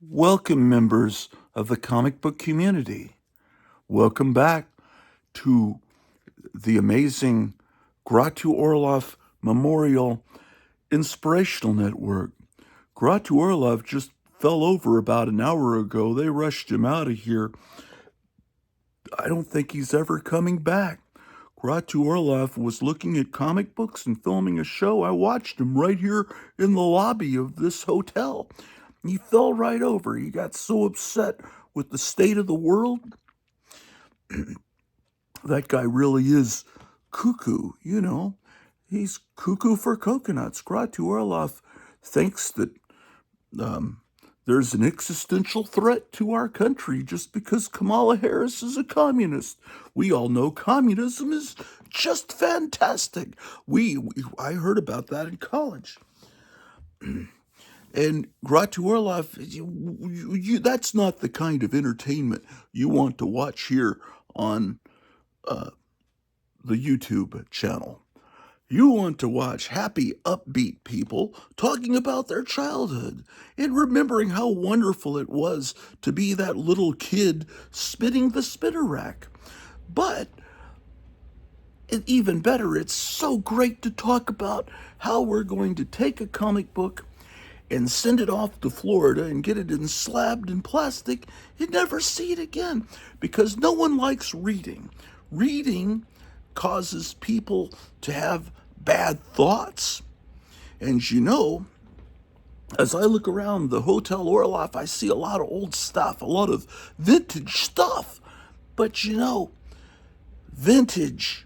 Welcome, members of the comic book community. Welcome back to the amazing Grottu Orloff Memorial Inspirational Network. Grottu Orloff just fell over about an hour ago. They rushed him out of here. I don't think he's ever coming back. Grottu Orloff was looking at comic books and filming a show. I watched him right here in the lobby of this hotel. He fell right over. He got so upset with the state of the world. That guy really is cuckoo, you know. He's cuckoo for coconuts. Grottu Orloff thinks that there's an existential threat to our country just because Kamala Harris is a communist. We all know communism is just fantastic. I heard about that in college. And Grottu Orloff, that's not the kind of entertainment you want to watch here on the YouTube channel. You want to watch happy, upbeat people talking about their childhood and remembering how wonderful it was to be that little kid spinning the spinner rack. But even better, it's so great to talk about how we're going to take a comic book and send it off to Florida and get it slabbed in plastic and never see it again, because no one likes reading. Reading causes people to have bad thoughts. And you know, as I look around the Hotel Orloff, I see a lot of old stuff, a lot of vintage stuff. But you know, vintage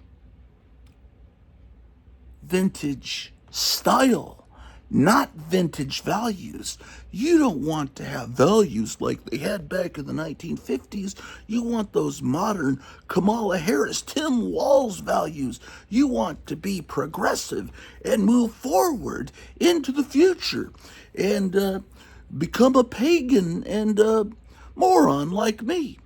style, not vintage values. You don't want to have values like they had back in the 1950s. You want those modern Kamala Harris, Tim Walz values. You want to be progressive and move forward into the future and become a pagan and a moron like me.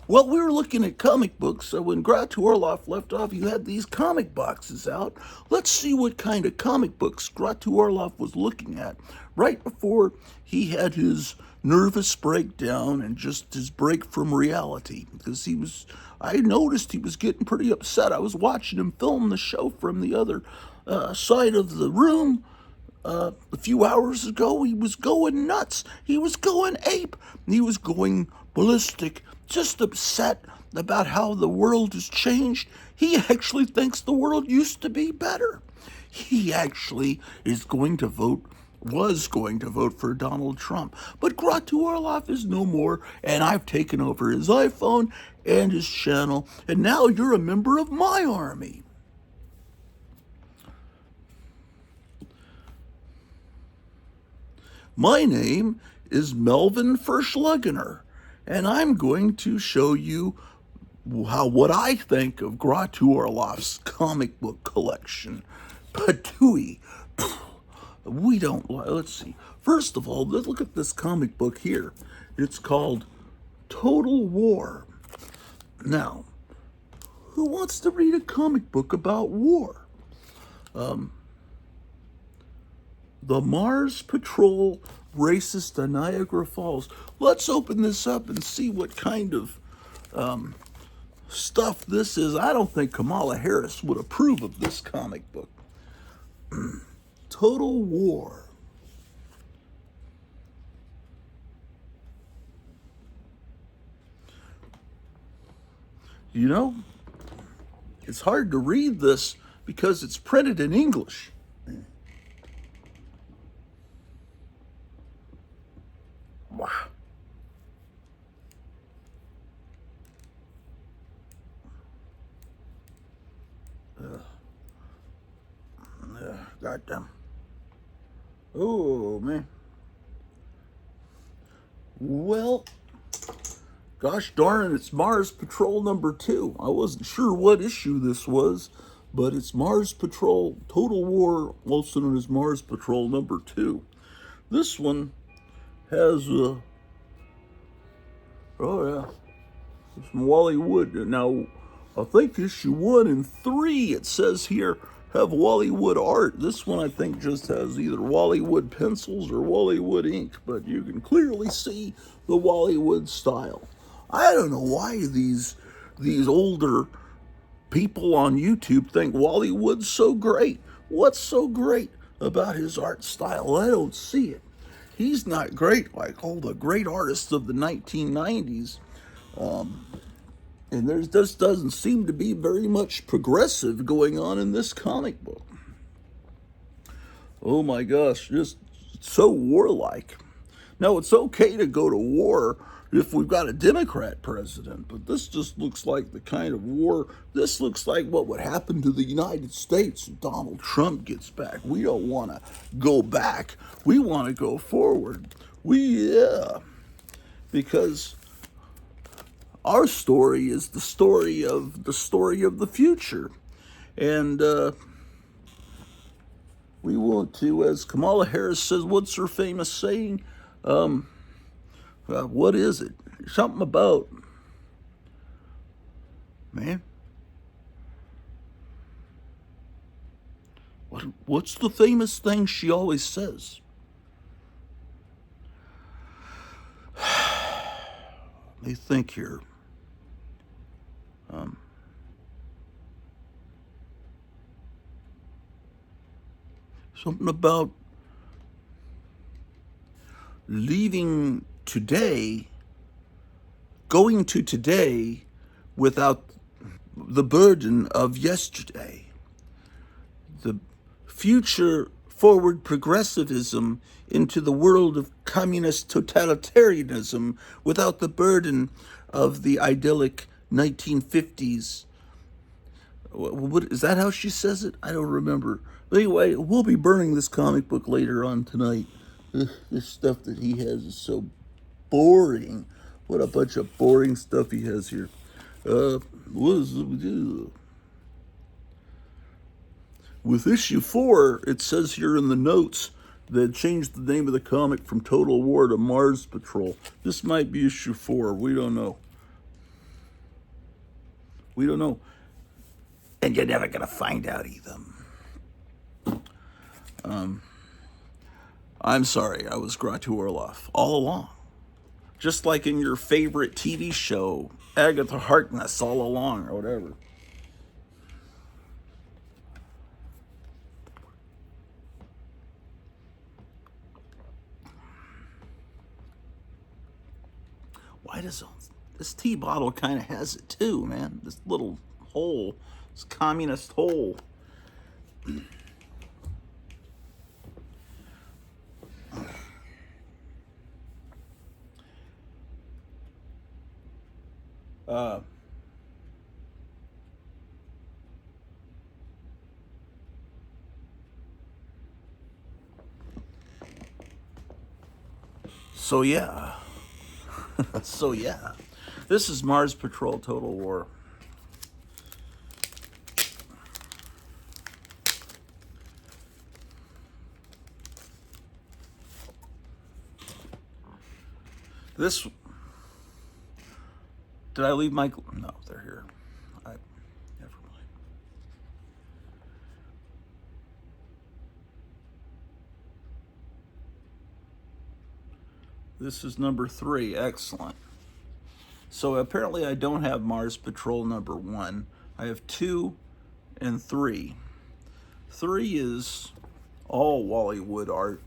Well, we were looking at comic books, so when Grottu Orloff left off, you had these comic boxes out. Let's see what kind of comic books Grottu Orloff was looking at right before he had his nervous breakdown and just his break from reality. Because I noticed he was getting pretty upset. I was watching him film the show from the other side of the room. A few hours ago, he was going nuts. He was going ape. He was going ballistic, just upset about how the world has changed. He actually thinks the world used to be better. He actually was going to vote for Donald Trump. But Grottu Orloff is no more, and I've taken over his iPhone and his channel, and now you're a member of my army. My name is Melvin Verschlugener, and I'm going to show you what I think of Grottu Orloff's comic book collection. Patooey. We don't. Let's see. First of all, let's look at this comic book here. It's called Total War. Now, who wants to read a comic book about war? The Mars Patrol Racist to Niagara Falls. Let's open this up and see what kind of stuff this is. I don't think Kamala Harris would approve of this comic book. Total War. You know, it's hard to read this because it's printed in English. Wow. Goddamn. Oh, man. Well, gosh darn it, it's Mars Patrol number 2. I wasn't sure what issue this was, but it's Mars Patrol Total War, also known as Mars Patrol number 2. This one has oh yeah, it's from Wally Wood. Now, I think issue 1 and 3, it says here, have Wallywood art. This one I think just has either Wallywood pencils or Wallywood ink, but you can clearly see the Wallywood style. I don't know why these older people on YouTube think Wallywood's so great. What's so great about his art style? I don't see it. He's not great like all the great artists of the 1990s. And there just doesn't seem to be very much progressive going on in this comic book. Oh my gosh, just so warlike. Now, it's okay to go to war if we've got a Democrat president, but this just looks like the kind of war, this looks like what would happen to the United States if Donald Trump gets back. We don't want to go back. We want to go forward. Because our story is the story of the future. And we want to, as Kamala Harris says, what's her famous saying? What is it? Something about, man. What's the famous thing she always says? Let me think here. Something about leaving today, going to today without the burden of yesterday. The future forward progressivism into the world of communist totalitarianism without the burden of the idyllic 1950s. What, is that how she says it? I don't remember. But anyway, we'll be burning this comic book later on tonight. This stuff that he has is so boring. What a bunch of boring stuff he has here. With issue 4, it says here in the notes that changed the name of the comic from Total War to Mars Patrol. This might be issue 4. We don't know. We don't know. And you're never going to find out either. I'm sorry, I was Grottu Orloff all along. Just like in your favorite TV show, Agatha Harkness all along, or whatever. Why does this tea bottle kind of has it too, man? This little hole, this communist hole. So yeah. So yeah. This is Mars Patrol Total War. This, did I leave my, no, they're here. Never mind. This is number 3, excellent. So apparently I don't have Mars Patrol number 1. I have 2 and 3. 3 is all Wallywood art.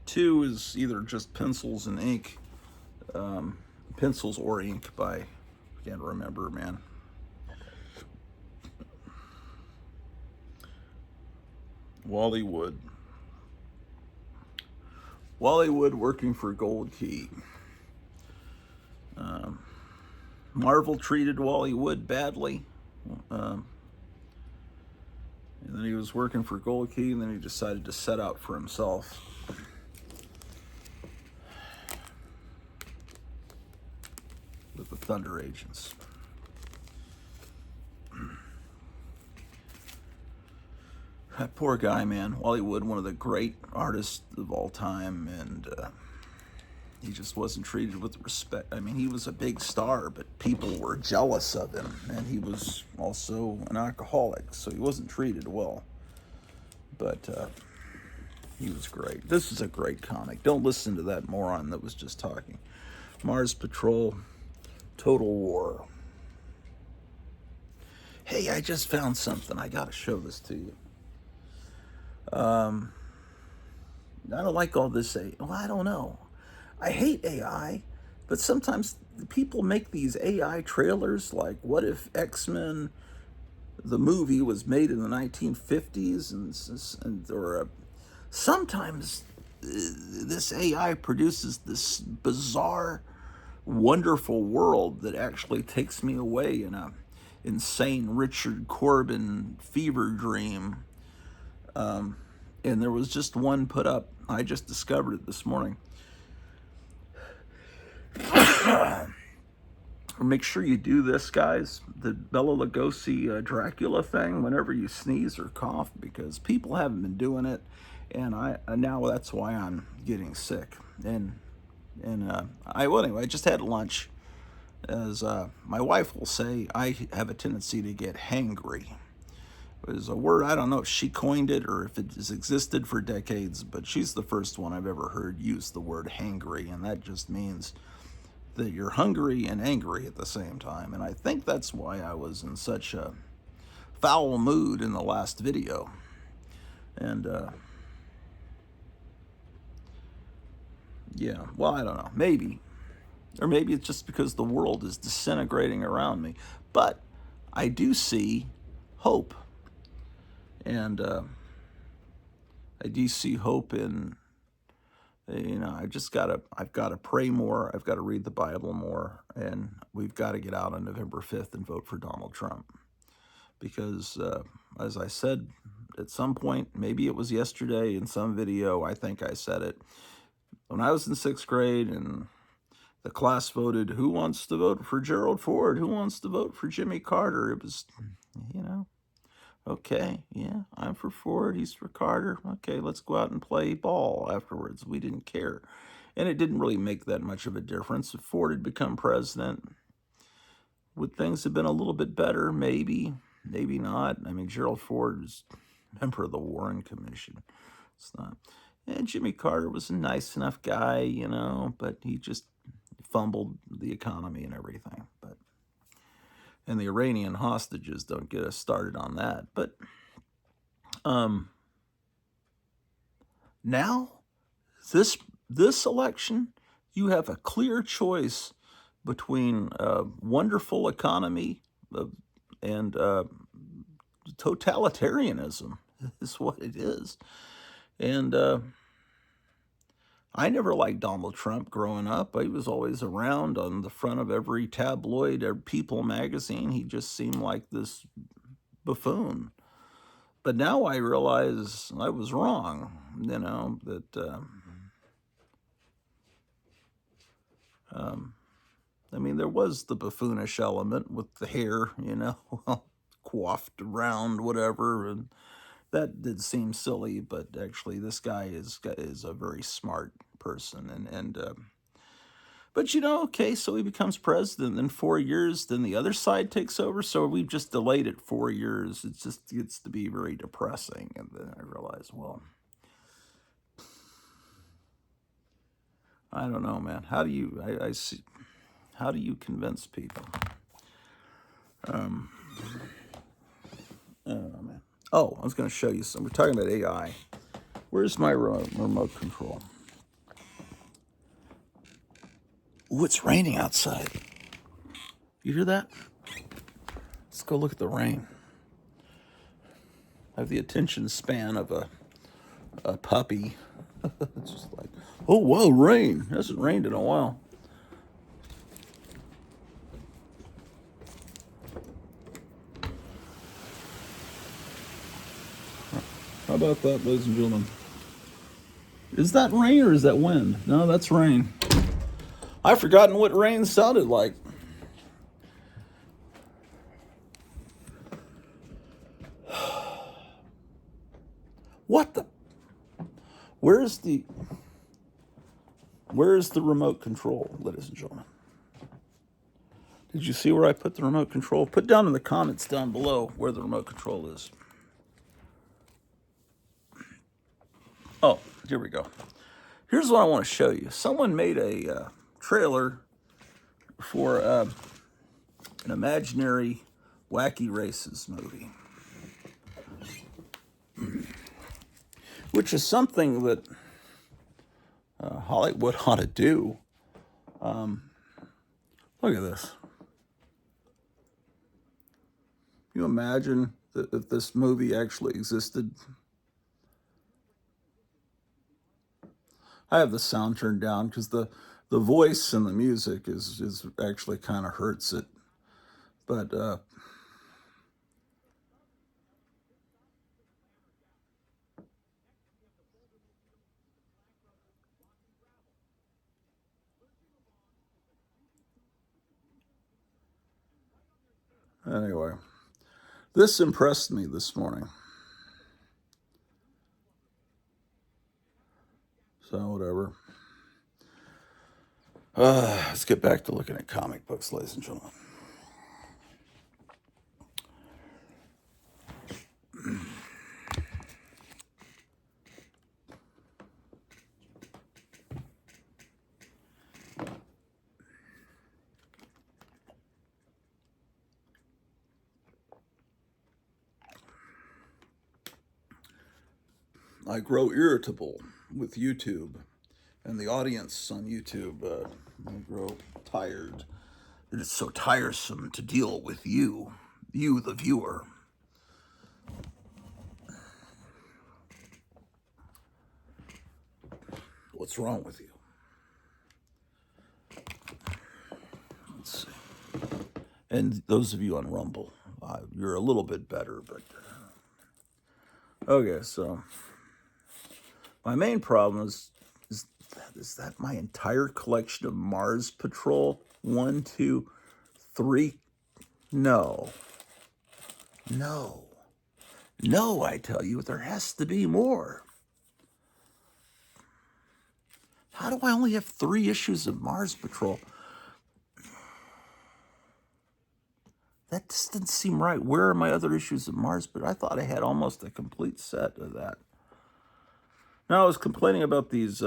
2 is either just pencils and ink, pencils or ink by, I can't remember, man. Wallywood working for Gold Key. Marvel treated Wallywood badly. And then he was working for Gold Key, and then he decided to set out for himself. With the Thunder Agents. That poor guy, man. Wallywood, one of the great artists of all time, and he just wasn't treated with respect. I mean, he was a big star, but people were jealous of him, and he was also an alcoholic, so he wasn't treated well. But he was great. This is a great comic. Don't listen to that moron that was just talking. Mars Patrol, Total War. Hey, I just found something. I gotta show this to you. I don't like all this well, I don't know. I hate AI, but sometimes people make these AI trailers like, what if X-Men, the movie, was made in the 1950s, or sometimes this AI produces this bizarre, wonderful world that actually takes me away in a insane Richard Corbin fever dream. And there was just one put up. I just discovered it this morning. Make sure you do this, guys. The Bela Lugosi Dracula thing whenever you sneeze or cough, because people haven't been doing it, and now that's why I'm getting sick. Well, anyway, I just had lunch. As my wife will say, I have a tendency to get hangry. It was a word, I don't know if she coined it or if it has existed for decades, but she's the first one I've ever heard use the word hangry, and that just means that you're hungry and angry at the same time. And I think that's why I was in such a foul mood in the last video. And yeah, well, I don't know, maybe. Or maybe it's just because the world is disintegrating around me. But I do see hope. And I do see hope in, I've got to pray more. I've got to read the Bible more. And we've got to get out on November 5th and vote for Donald Trump. Because, as I said at some point, maybe it was yesterday in some video, I think I said it. When I was in 6th grade and the class voted, who wants to vote for Gerald Ford? Who wants to vote for Jimmy Carter? It was, okay, yeah, I'm for Ford, he's for Carter. Okay, let's go out and play ball afterwards. We didn't care. And it didn't really make that much of a difference. If Ford had become president, would things have been a little bit better? Maybe, maybe not. I mean, Gerald Ford was a member of the Warren Commission. It's not. And Jimmy Carter was a nice enough guy, but he just fumbled the economy and everything. And the Iranian hostages, don't get us started on that. But now, this election, you have a clear choice between a wonderful economy and totalitarianism is what it is. And I never liked Donald Trump growing up. He was always around on the front of every tabloid or People magazine. He just seemed like this buffoon. But now I realize I was wrong, that, I mean, there was the buffoonish element with the hair, coiffed around, whatever, and that did seem silly, but actually this guy is a very smart person, but okay, so he becomes president, then 4 years, then the other side takes over, so we've just delayed it 4 years. It just gets to be very depressing, and then I realize, well, I don't know, man. How do you, I see, how do you convince people? I don't know, man. Oh, I was going to show you some. We're talking about AI. Where's my remote control? Ooh, it's raining outside. You hear that? Let's go look at the rain. I have the attention span of a puppy. It's just like, oh, wow, rain. It hasn't rained in a while. How about that, ladies and gentlemen? Is that rain or is that wind? No, that's rain. I've forgotten what rain sounded like. What the? Where's the... Where's the remote control, ladies and gentlemen? Did you see where I put the remote control? Put down in the comments down below where the remote control is. Oh, here we go. Here's what I want to show you. Someone made a trailer for an imaginary Wacky Races movie, which is something that Hollywood ought to do. Look at this. Can you imagine that if this movie actually existed? I have the sound turned down because the voice and the music is actually kind of hurts it. But anyway, this impressed me this morning. So whatever. Let's get back to looking at comic books, ladies and gentlemen. I grow irritable with YouTube and the audience on YouTube. I grow tired. It is so tiresome to deal with you, the viewer. What's wrong with you? Let's see. And those of you on Rumble, you're a little bit better, but okay. So my main problem is that my entire collection of Mars Patrol 1, 2, 3. No. I tell you, there has to be more. How do I only have 3 issues of Mars Patrol? That just didn't seem right. Where are my other issues of Mars Patrol? I thought I had almost a complete set of that. Now, I was complaining about these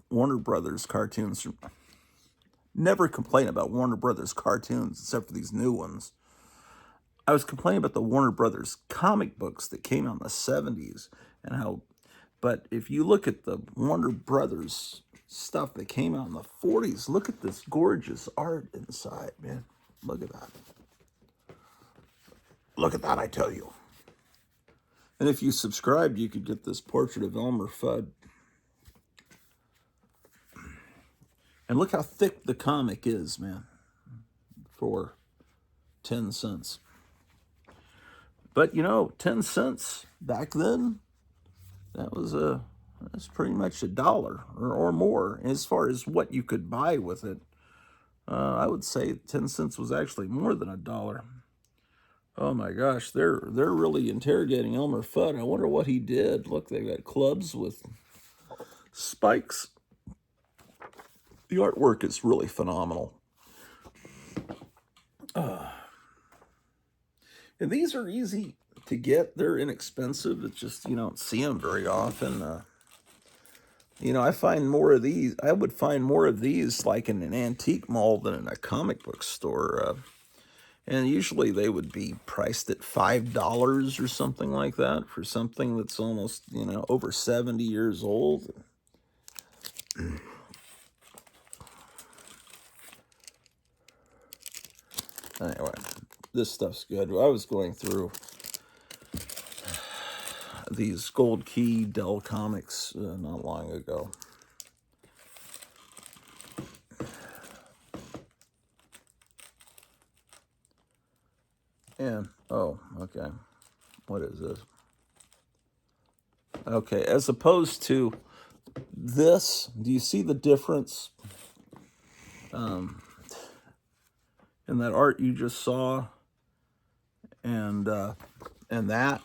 Warner Brothers cartoons. Never complain about Warner Brothers cartoons except for these new ones. I was complaining about the Warner Brothers comic books that came out in the 70s and how, but if you look at the Warner Brothers stuff that came out in the 40s, look at this gorgeous art inside, man. Look at that. Look at that, I tell you. And if you subscribed, you could get this portrait of Elmer Fudd. And look how thick the comic is, man, for 10 cents. But, 10 cents back then, that's pretty much $1 or more. As far as what you could buy with it, I would say 10 cents was actually more than $1. Oh my gosh, they're really interrogating Elmer Fudd. I wonder what he did. Look, they've got clubs with spikes. The artwork is really phenomenal. And these are easy to get. They're inexpensive. It's just you don't see them very often. I find more of these. I would find more of these like in an antique mall than in a comic book store. And usually they would be priced at $5 or something like that for something that's almost, over 70 years old. Anyway, this stuff's good. I was going through these Gold Key Dell comics not long ago. And, oh, okay. What is this? Okay, as opposed to this, do you see the difference in that art you just saw and that?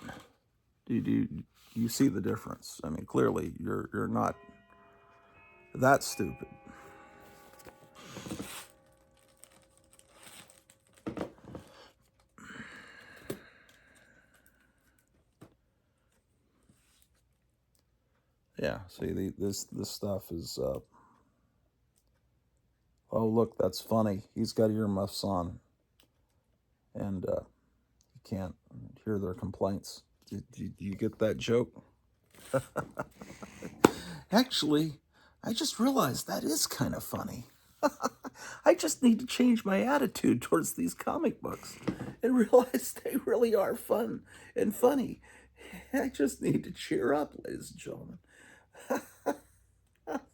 Do you see the difference? I mean, clearly you're not that stupid. Yeah, see, this stuff is. Oh, look, that's funny. He's got earmuffs on, and you can't hear their complaints. Do you get that joke? Actually, I just realized that is kind of funny. I just need to change my attitude towards these comic books and realize they really are fun and funny. I just need to cheer up, ladies and gentlemen.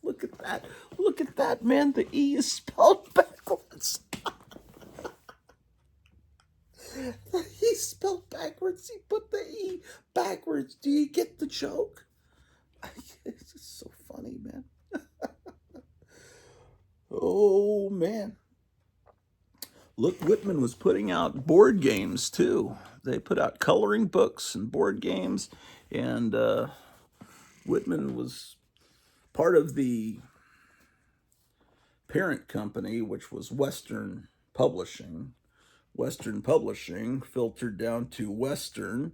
Look at that. Look at that, man. The E is spelled backwards. The E spelled backwards. He put the E backwards. Do you get the joke? It's just so funny, man. Oh, man. Look, Whitman was putting out board games, too. They put out coloring books and board games, and Whitman was part of the parent company, which was Western Publishing. Western Publishing filtered down to Western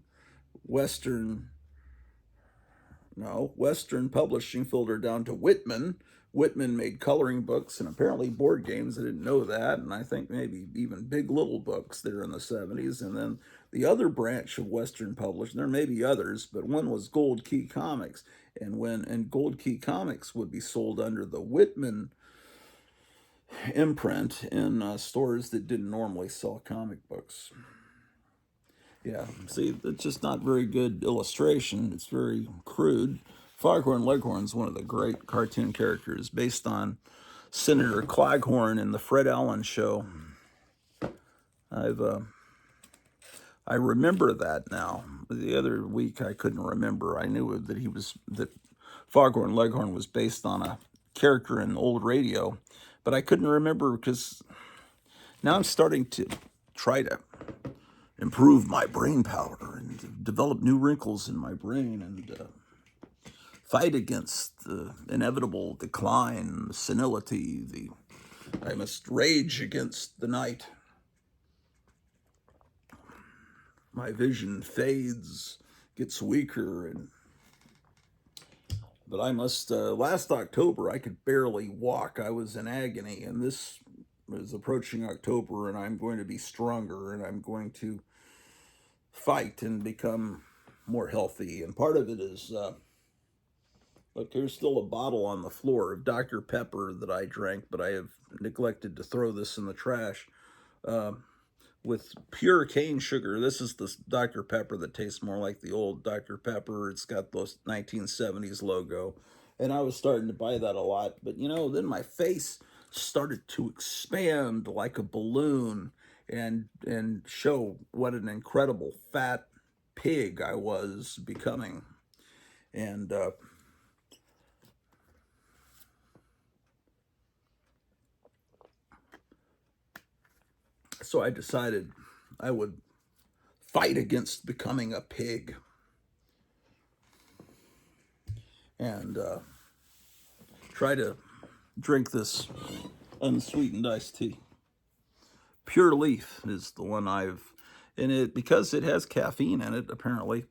Publishing filtered down to Whitman. Whitman made coloring books and apparently board games. I didn't know that. And I think maybe even Big Little books there in the 70s. And then the other branch of Western Publishing, there may be others, but one was Gold Key Comics. And Gold Key Comics would be sold under the Whitman imprint in stores that didn't normally sell comic books. Yeah, see, it's just not very good illustration. It's very crude. Foghorn Leghorn's one of the great cartoon characters, based on Senator Claghorn in the Fred Allen Show. I remember that now. The other week I couldn't remember. I knew that Foghorn Leghorn was based on a character in old radio, but I couldn't remember because now I'm starting to try to improve my brain power and develop new wrinkles in my brain and fight against the inevitable decline, senility. I must rage against the night. My vision fades, gets weaker, but I must. Last October, I could barely walk. I was in agony, and this is approaching October, and I'm going to be stronger, and I'm going to fight and become more healthy. And part of it is, look, there's still a bottle on the floor of Dr. Pepper that I drank, but I have neglected to throw this in the trash. With pure cane sugar. This is the Dr. Pepper that tastes more like the old Dr. Pepper. It's got those 1970s logo. And I was starting to buy that a lot. But, then my face started to expand like a balloon and show what an incredible fat pig I was becoming. And so I decided I would fight against becoming a pig and try to drink this unsweetened iced tea. Pure Leaf is the one because it has caffeine in it, apparently.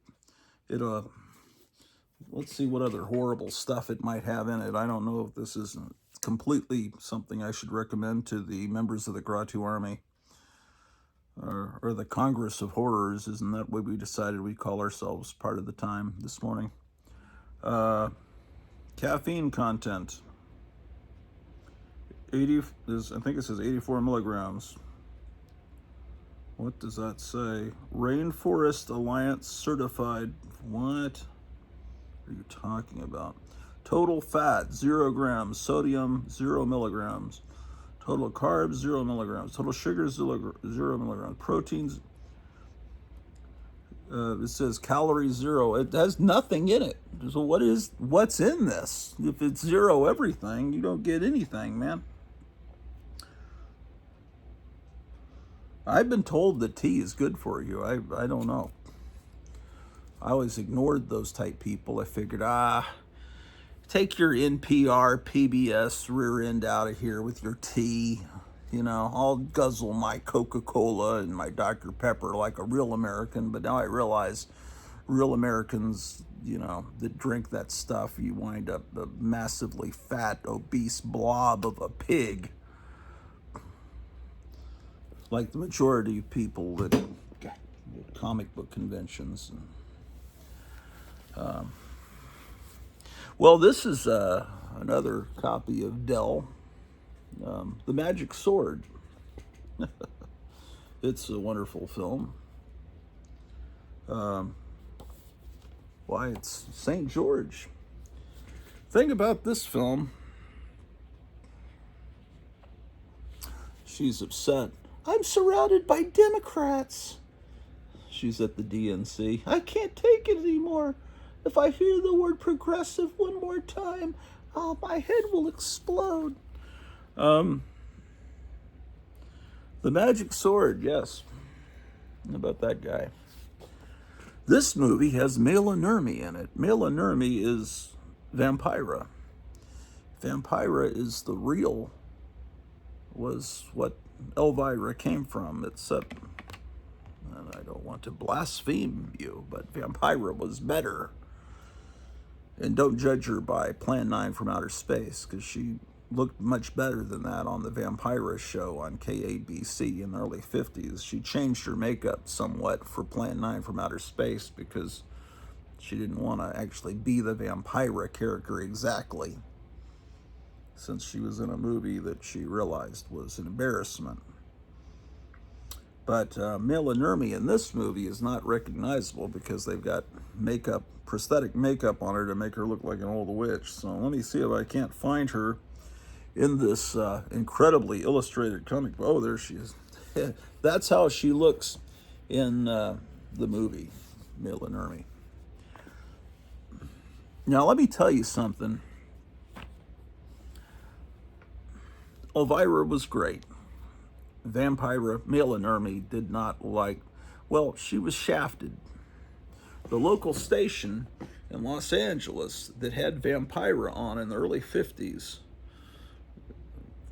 Let's see what other horrible stuff it might have in it. I don't know if this is completely something I should recommend to the members of the Grottu Army. Or the Congress of Horrors. Isn't that what we decided we'd call ourselves part of the time this morning? Caffeine content. I think it says 84 milligrams. What does that say? Rainforest Alliance certified. What are you talking about? Total fat, 0 grams. Sodium, 0 milligrams. Total carbs, 0 milligrams. Total sugar, 0 milligrams. Proteins, it says calories 0. It has nothing in it. So what's in this? If it's 0 everything, you don't get anything, man. I've been told that tea is good for you. I don't know. I always ignored those type people. I figured, take your NPR, PBS rear end out of here with your tea. I'll guzzle my Coca-Cola and my Dr. Pepper like a real American. But now I realize real Americans, that drink that stuff, you wind up a massively fat, obese blob of a pig, like the majority of people at comic book conventions. Well, this is another copy of Dell, The Magic Sword. It's a wonderful film. Why, it's St. George. Thing about this film, she's upset. I'm surrounded by Democrats. She's at the DNC. I can't take it anymore. If I hear the word progressive one more time, my head will explode. The Magic Sword, yes. How about that guy? This movie has Mela Nurmi in it. Mela Nurmi is Vampira. Vampira is was what Elvira came from, except, and I don't want to blaspheme you, but Vampira was better. And don't judge her by Plan 9 from Outer Space, because she looked much better than that on the Vampira show on KABC in the early 50s. She changed her makeup somewhat for Plan 9 from Outer Space because she didn't want to actually be the Vampira character exactly, since she was in a movie that she realized was an embarrassment. But Mela Nurmi in this movie is not recognizable because they've got prosthetic makeup on her to make her look like an old witch. So let me see if I can't find her in this incredibly illustrated comic book. Oh, there she is. That's how she looks in the movie, Mela Nurmi. Now, let me tell you something. Elvira was great. Vampira, Mela Nurmi, did not like, well, she was shafted. The local station in Los Angeles that had Vampira on in the early 50s,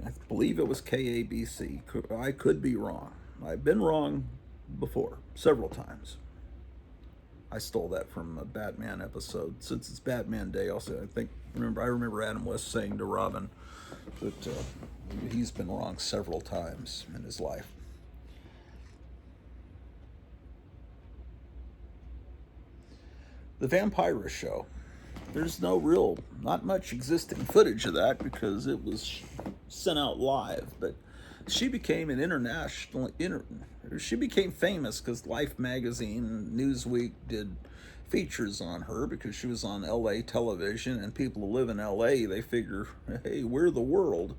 I believe it was KABC. I could be wrong. I've been wrong before, several times. I stole that from a Batman episode. Since it's Batman Day, also, I remember Adam West saying to Robin that he's been wrong several times in his life. The Vampira show. There's not much existing footage of that because it was sent out live, but she became she became famous because Life magazine, Newsweek did features on her because she was on LA television, and people who live in LA, they figure, hey, we're the world.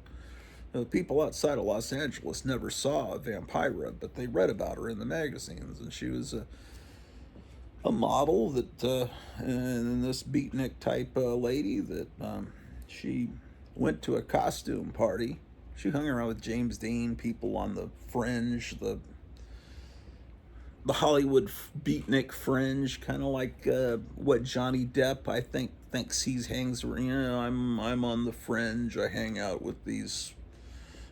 People outside of Los Angeles never saw Vampira, but they read about her in the magazines, and she was a model that, and this beatnik type lady that she went to a costume party. She hung around with James Dean, people on the fringe, the Hollywood beatnik fringe, kind of like what Johnny Depp, I think, thinks he hangs around. I'm on the fringe. I hang out with these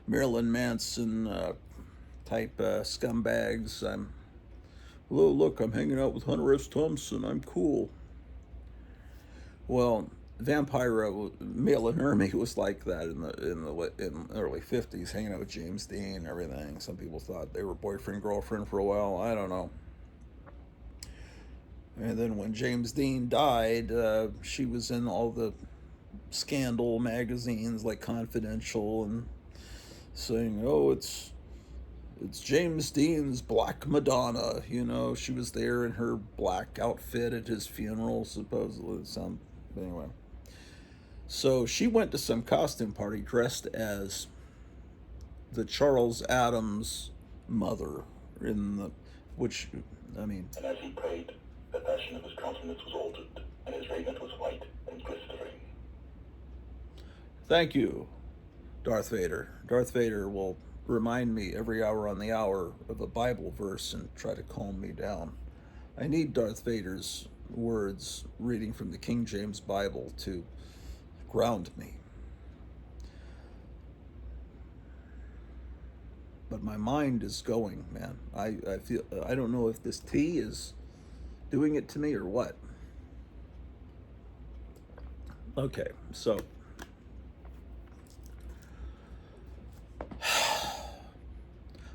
Marilyn Manson type scumbags. Oh, look, I'm hanging out with Hunter S. Thompson. I'm cool. Well, Vampira, Mela Nurmi was like that in the early 50s, hanging out with James Dean and everything. Some people thought they were boyfriend, girlfriend for a while. I don't know. And then when James Dean died, she was in all the scandal magazines like Confidential and saying, oh, it's James Dean's Black Madonna. She was there in her black outfit at his funeral, supposedly. Anyway. So she went to some costume party dressed as the Charles Addams mother, which, I mean... And as he prayed, the passion of his countenance was altered, and his raiment was white and glistering. Thank you, Darth Vader. Darth Vader will remind me every hour on the hour of a Bible verse and try to calm me down. I need Darth Vader's words reading from the King James Bible to ground me. But my mind is going, man. I feel, I don't know if this tea is doing it to me or what? Okay, so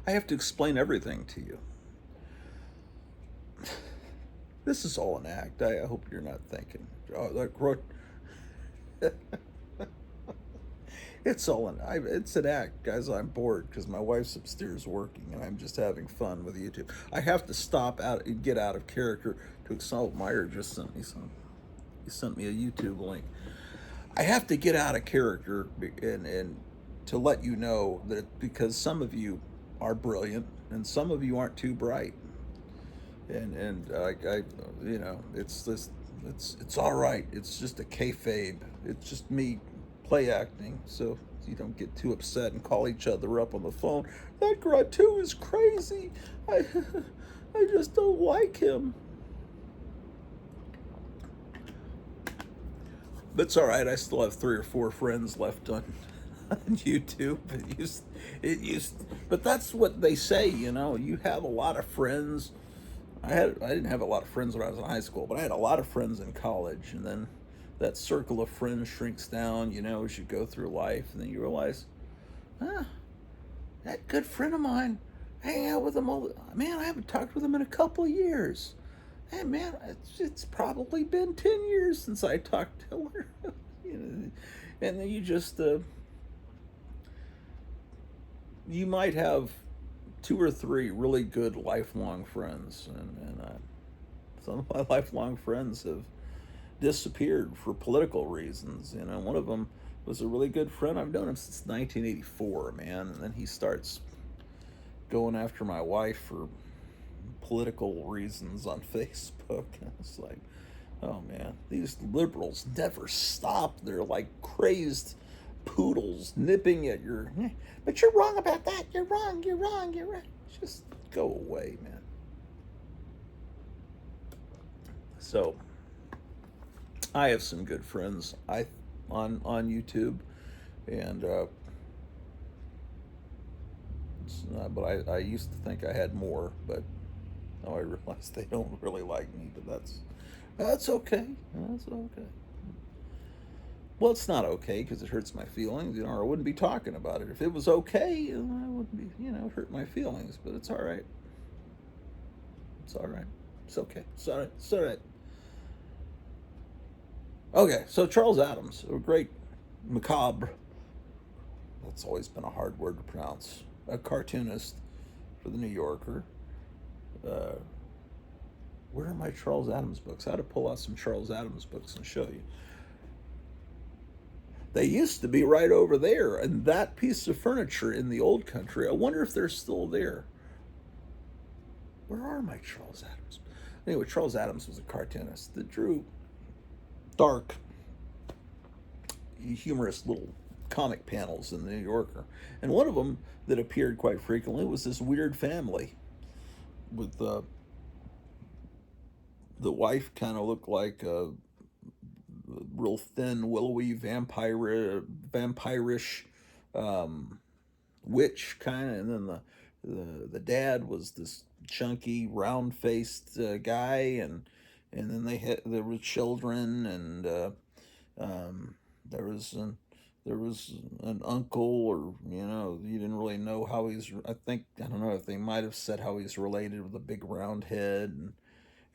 I have to explain everything to you. This is all an act. I hope you're not thinking, oh, it's all it's an act, guys. I'm bored because my wife's upstairs working, and I'm just having fun with YouTube. I have to stop out and get out of character to exalt. Meyer just sent me some. He sent me a YouTube link. I have to get out of character and to let you know that because some of you are brilliant and some of you aren't too bright, and you know, it's this, it's all right. It's just a kayfabe. It's just me play acting, so you don't get too upset and call each other up on the phone. That Grottu is crazy. I I just don't like him. But it's all right. I still have 3 or 4 friends left on, on YouTube. But that's what they say. You know, you have a lot of friends. I didn't have a lot of friends when I was in high school, but I had a lot of friends in college, and then that circle of friends shrinks down. You know, as you go through life, and then you realize, ah, that good friend of mine, I hang out with him all the man. I haven't talked with him in a couple of years. Hey man, it's probably been 10 years since I talked to her. You know, and then you just you might have 2 or 3 really good lifelong friends, and some of my lifelong friends have disappeared for political reasons. You know, one of them was a really good friend. I've known him since 1984, man, and then he starts going after my wife for political reasons on Facebook. And it's like, oh man, these liberals never stop. They're like crazed poodles nipping at your, but you're wrong about that. You're wrong. You're wrong. You're right. Just go away, man. So I have some good friends on YouTube, and but I used to think I had more, but now I realize they don't really like me. But that's okay. That's okay. Well, it's not okay because it hurts my feelings. You know, or I wouldn't be talking about it. If it was okay, I wouldn't be, you know, hurt my feelings. But it's all right. It's all right. It's okay. It's all right. It's all right. Okay, so Charles Adams, a great macabre. That's always been a hard word to pronounce. A cartoonist for the New Yorker. Uh, where are my Charles Adams books? I had to pull out some Charles Adams books and show you. They used to be right over there, and that piece of furniture in the old country. I wonder if they're still there. Where are my Charles Adams? Anyway, Charles Adams was a cartoonist that drew dark, humorous little comic panels in the New Yorker. And one of them that appeared quite frequently was this weird family with the wife kind of looked like a real thin, willowy vampirish witch kind of, and then the dad was this chunky, round faced guy, and then there were children, and there was there was an uncle, or you know, you didn't really know how he's. I don't know if they might have said how he's related with a big round head,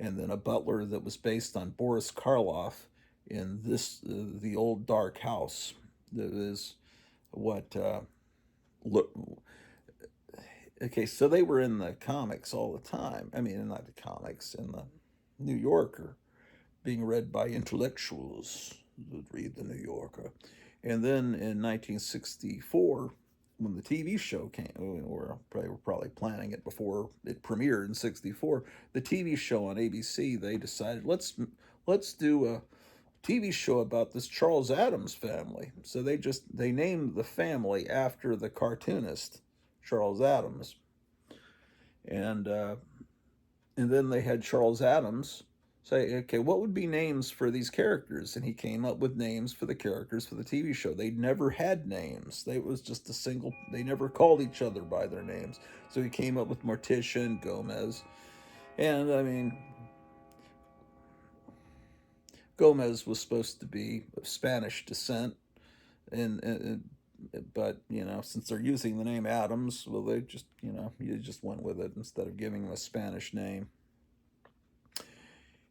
and then a butler that was based on Boris Karloff in this the old dark house. That is what look. Okay, so they were in the comics all the time. I mean, not the comics, in the New Yorker, being read by intellectuals that read the New Yorker. And then in 1964, when the TV show came, or they were probably planning it before it premiered in '64, the TV show on ABC, they decided let's do a TV show about this Charles Adams family. So they named the family after the cartoonist Charles Adams, and uh, and then they had Charles Adams say, okay, what would be names for these characters? And he came up with names for the characters for the TV show. They never had names. It was just a single. They never called each other by their names. So he came up with Morticia and Gomez, and I mean, Gomez was supposed to be of Spanish descent, and but since they're using the name Adams, well, they just you just went with it instead of giving him a Spanish name.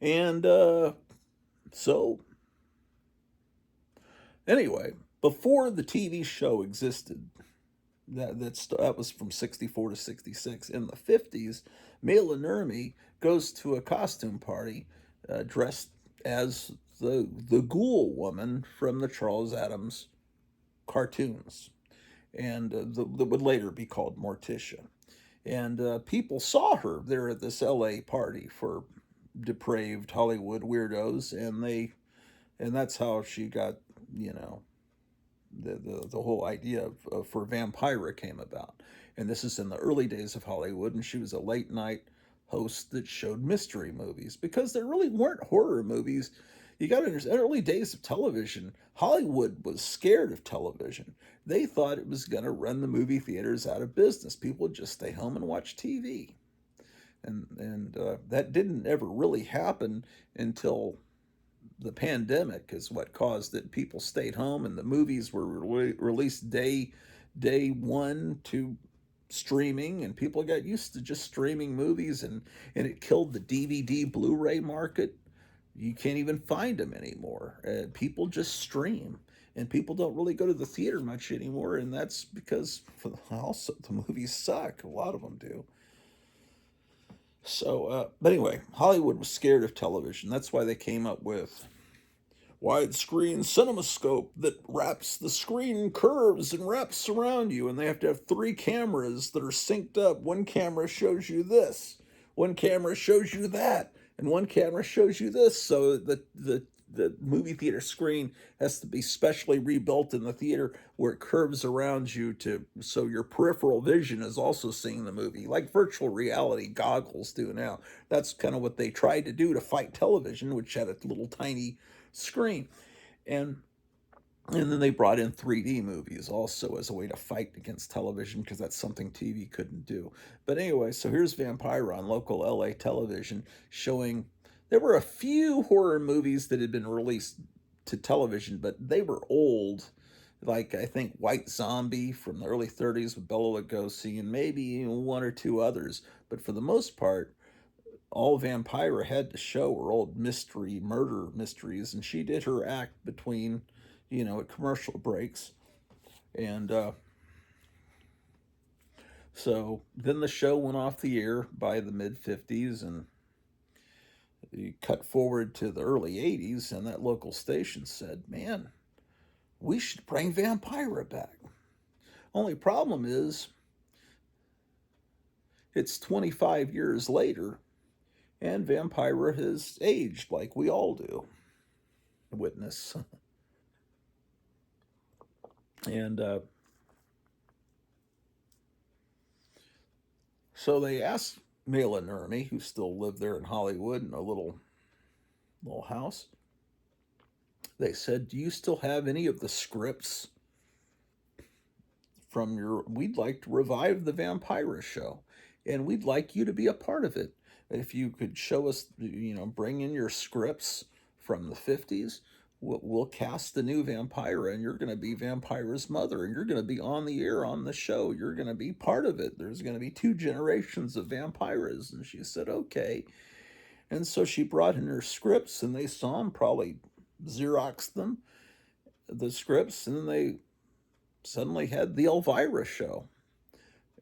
And so anyway, before the TV show existed, that was from 64 to 66. In the 50s, Mela Nurmi goes to a costume party dressed as the ghoul woman from the Charles Addams cartoons, and that would later be called Morticia. And people saw her there at this LA party for depraved Hollywood weirdos, and that's how she got, you know, the whole idea of for Vampira came about. And this is in the early days of Hollywood, and she was a late night host that showed mystery movies because there really weren't horror movies. You got to understand, early days of television, Hollywood was scared of television. They thought it was going to run the movie theaters out of business. People would just stay home and watch TV. And that didn't ever really happen until the pandemic is what caused it. People stayed home, and the movies were released day one to streaming, and people got used to just streaming movies, and it killed the DVD Blu-ray market. You can't even find them anymore. People just stream, and people don't really go to the theater much anymore, and that's because also the movies suck. A lot of them do. So, but anyway, Hollywood was scared of television. That's why they came up with widescreen cinemascope that wraps the screen curves and wraps around you, and they have to have three cameras that are synced up. One camera shows you this, one camera shows you that, and one camera shows you this. So the movie theater screen has to be specially rebuilt in the theater where it curves around you to so your peripheral vision is also seeing the movie, like virtual reality goggles do now. That's kind of what they tried to do to fight television, which had a little tiny screen. And then they brought in 3D movies also as a way to fight against television because that's something TV couldn't do. But anyway, so here's Vampire on local LA television showing there were a few horror movies that had been released to television, but they were old. Like I think White Zombie from the early 30s with Bela Lugosi and maybe one or two others. But for the most part, all Vampira had to show were old mystery murder mysteries, and she did her act between, at commercial breaks, and so then the show went off the air by the mid 50s, and you cut forward to the early 80s, and that local station said, "Man, we should bring Vampira back." Only problem is, it's 25 years later, and Vampira has aged like we all do. Witness. And so they asked Mela Nurmi, who still lived there in Hollywood in a little house. They said, "Do you still have any of the scripts from your? We'd like to revive the Vampira show, and we'd like you to be a part of it. If you could show us, bring in your scripts from the 50s, we'll cast the new Vampira, and you're going to be Vampira's mother, and you're going to be on the air on the show. You're going to be part of it. There's going to be two generations of Vampiras." And she said, "Okay." And so she brought in her scripts, and they saw them, probably Xeroxed them, the scripts, and then they suddenly had the Elvira show.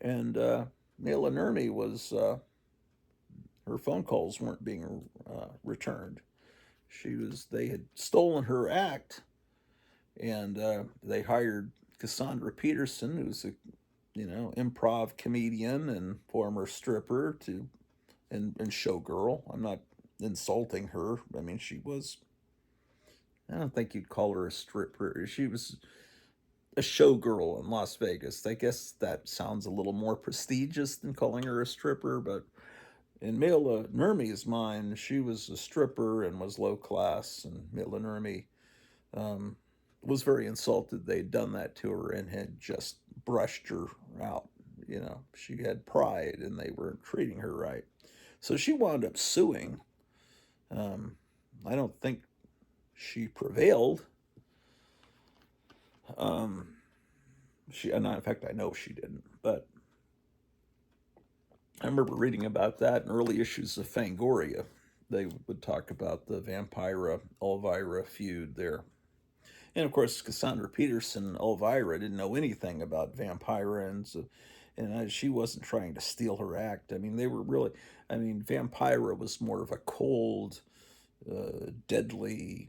And Mela Nurmi was, her phone calls weren't being returned. They had stolen her act, and they hired Cassandra Peterson, who's a, improv comedian and former stripper and showgirl. I'm not insulting her. I mean, I don't think you'd call her a stripper. She was a showgirl in Las Vegas. I guess that sounds a little more prestigious than calling her a stripper, but in Mela Nurmi's mind, she was a stripper and was low class, and Mela Nurmi was very insulted they'd done that to her and had just brushed her out. She had pride and they weren't treating her right. So she wound up suing. I don't think she prevailed. In fact, I know she didn't, but I remember reading about that in early issues of Fangoria. They would talk about the Vampira Elvira feud there. And of course, Cassandra Peterson, Elvira, didn't know anything about Vampira, and she wasn't trying to steal her act. I mean, they were really, I mean, Vampira was more of a cold, deadly,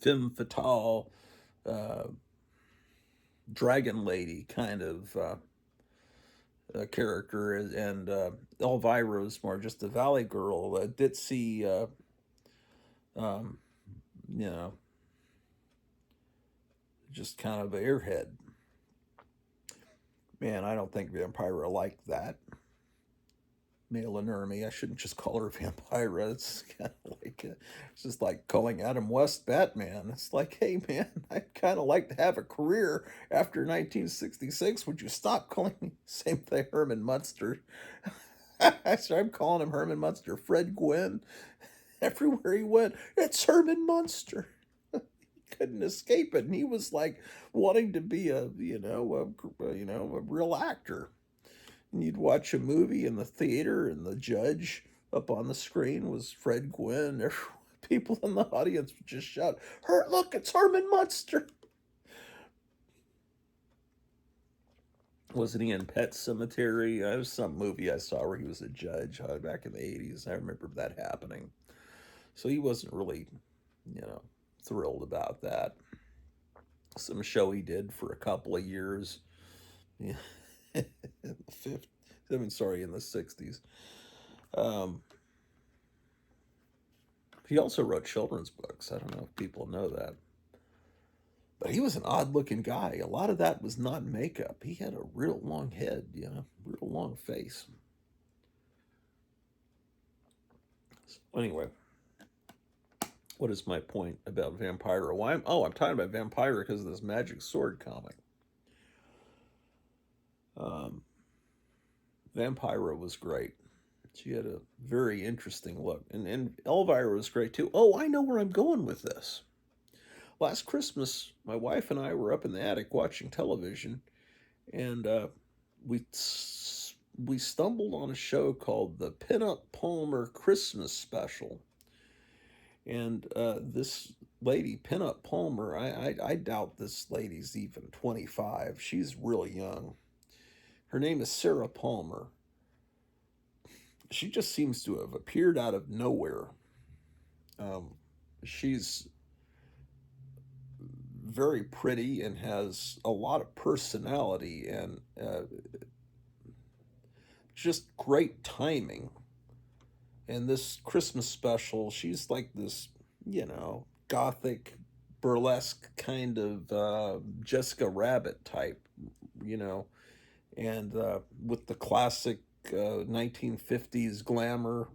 femme fatale, dragon lady kind of character, and Elvira was more just a valley girl, ditzy, um, you know, just kind of an airhead. Man, I don't think Vampira liked that. Mela Nurmi. I shouldn't just call her Vampira. It's kind of like it's just like calling Adam West Batman. It's like, hey man, I'd kind of like to have a career after 1966. Would you stop calling me? Same thing, Herman Munster. So I'm calling him Herman Munster. Fred Gwynn. Everywhere he went, it's Herman Munster. Couldn't escape it, and he was like wanting to be a real actor. And you'd watch a movie in the theater, and the judge up on the screen was Fred Gwynn. People in the audience would just shout, Look, it's Herman Munster." Wasn't he in Pet Cemetery? There was some movie I saw where he was a judge back in the 80s. I remember that happening. So he wasn't really, thrilled about that. Some show he did for a couple of years. Yeah. In the 60s. He also wrote children's books. I don't know if people know that. But he was an odd looking guy. A lot of that was not makeup. He had a real long head, real long face. So anyway, what is my point about Vampira? I'm talking about Vampira because of this Magic Sword comic. Vampira was great. She had a very interesting look. And Elvira was great too. Oh, I know where I'm going with this. Last Christmas, my wife and I were up in the attic watching television, and we stumbled on a show called the Pinup Palmer Christmas Special. And this lady, Pinup Palmer, I doubt this lady's even 25. She's really young. Her name is Sarah Palmer. She just seems to have appeared out of nowhere. She's very pretty and has a lot of personality and just great timing. And this Christmas special, she's like this, gothic, burlesque kind of Jessica Rabbit type, and with the classic 1950s glamour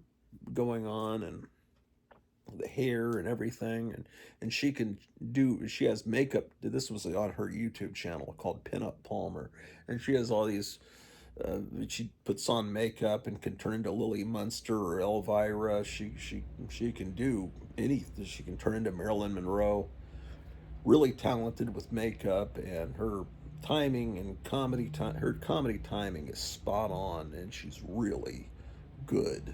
going on, and the hair and everything, and she has makeup. This was on her YouTube channel called Pinup Palmer, and she has all these she puts on makeup and can turn into Lily Munster or Elvira. She can do anything. She can turn into Marilyn Monroe. Really talented with makeup, and her timing and her comedy timing is spot on, and she's really good.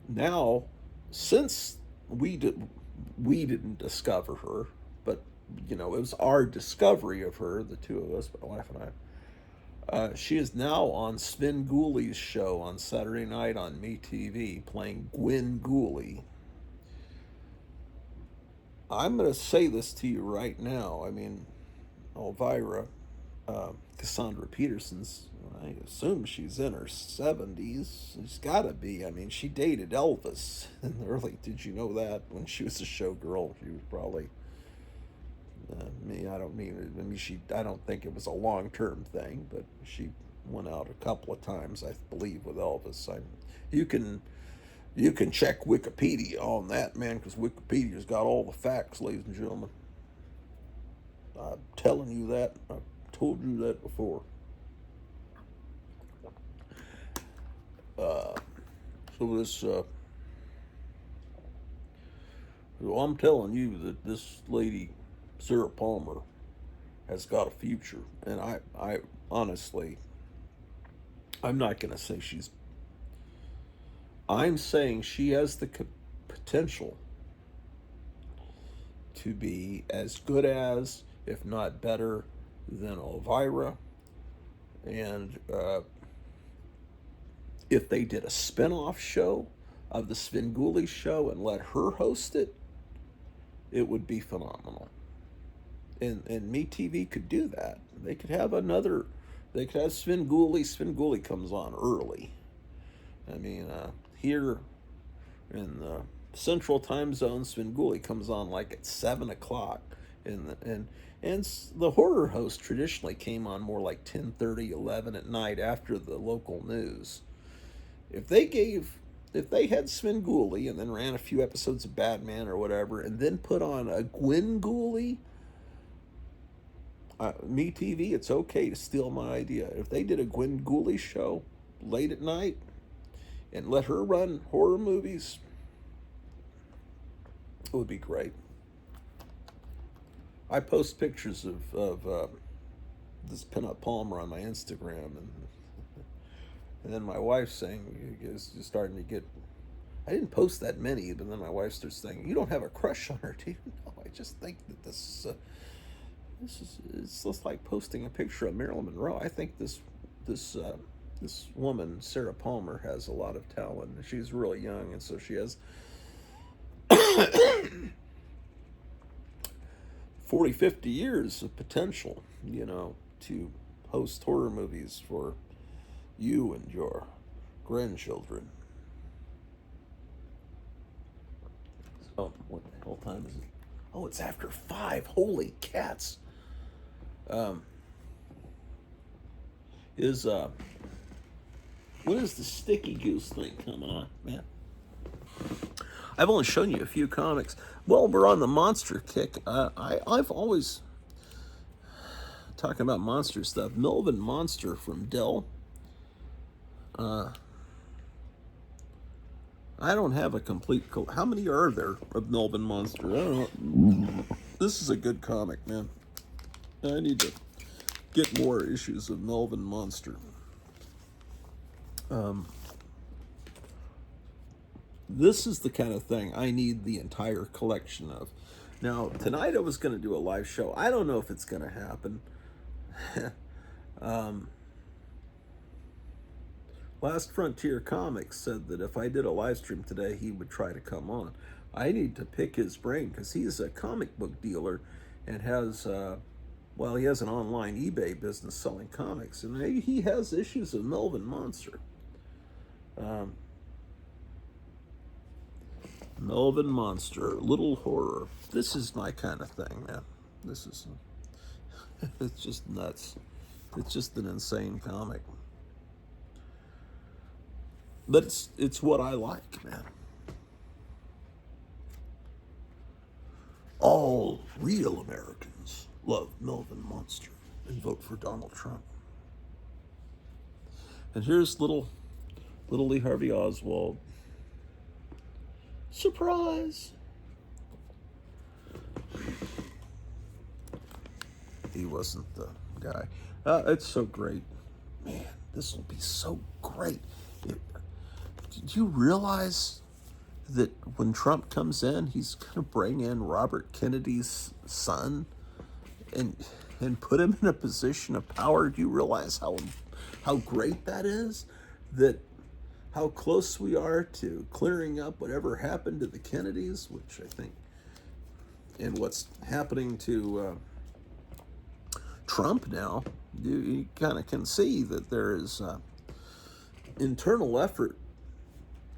Now, since we didn't discover her, but it was our discovery of her, the two of us, my wife and I. She is now on Sven Gooley's show on Saturday night on MeTV, playing Gwen Gooley. I'm going to say this to you right now. I mean, Elvira, Cassandra Peterson's, I assume she's in her 70s. She's got to be. I mean, she dated Elvis in the early. Did you know that? When she was a showgirl, she was probably. I don't think it was a long-term thing, but she went out a couple of times, I believe, with Elvis. You can check Wikipedia on that, man, because Wikipedia's got all the facts, ladies and gentlemen. I'm telling you that. I've told you that before. So Well, I'm telling you that this lady, Sarah Palmer, has got a future. And I honestly, I'm not going to say she's. I'm saying she has the potential to be as good as, if not better, than Elvira. And if they did a spin-off show of the Svengoolie show and let her host it, it would be phenomenal. And MeTV could do that. They could have another. They could have Svengoolie. Svengoolie comes on early. I mean, here in the Central Time Zone, Svengoolie comes on like at 7 o'clock, and the horror host traditionally came on more like 10:30, 11 at night after the local news. If they gave, if they had Svengoolie and then ran a few episodes of Batman or whatever, and then put on a Gwengoolie, MeTV, it's okay to steal my idea. If they did a Gwengoolie show late at night and let her run horror movies, it would be great. I post pictures of this pinup Palmer on my Instagram, and then my wife's saying, is starting to get. I didn't post that many, but then my wife starts saying, "You don't have a crush on her, do you?" No, I just think that this is it's just like posting a picture of Marilyn Monroe. I think this woman, Sarah Palmer, has a lot of talent. She's really young, and so she has 40, 50 years of potential, to host horror movies for you and your grandchildren. Oh, what the hell time is it? Oh, it's after 5. Holy cats. When is the Sticky Goose thing coming on, man? I've only shown you a few comics. Well, we're on the monster kick. I've always talking about monster stuff. Melvin Monster from Dell. I don't have a complete. How many are there of Melvin Monster? I don't know. This is a good comic, man. I need to get more issues of Melvin Monster. This is the kind of thing I need the entire collection of. Now, tonight I was going to do a live show. I don't know if it's going to happen. Last Frontier Comics said that if I did a live stream today, he would try to come on. I need to pick his brain because he's a comic book dealer and has, he has an online eBay business selling comics, and he has issues of Melvin Monster. Melvin Monster, Little Horror. This is my kind of thing, man. This is, it's just nuts. It's just an insane comic. But it's what I like, man. All real Americans love Melvin Monster and vote for Donald Trump. And here's little Lee Harvey Oswald. Surprise! He wasn't the guy. It's so great. Man, this will be so great. Did you realize that when Trump comes in, he's going to bring in Robert Kennedy's son and put him in a position of power? Do you realize how great that is? That how close we are to clearing up whatever happened to the Kennedys, which I think, and what's happening to Trump now, you kind of can see that there is internal effort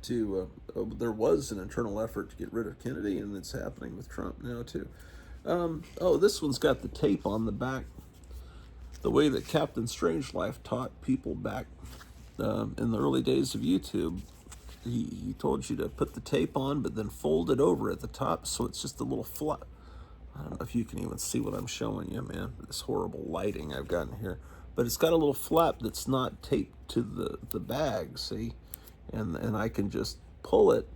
to, there was an internal effort to get rid of Kennedy, and it's happening with Trump now too. This one's got the tape on the back, the way that Captain Strangelove taught people back in the early days of YouTube. He told you to put the tape on, but then fold it over at the top, so it's just a little flap. I don't know if you can even see what I'm showing you, man. This horrible lighting I've got in here. But it's got a little flap that's not taped to the bag, see? And I can just pull it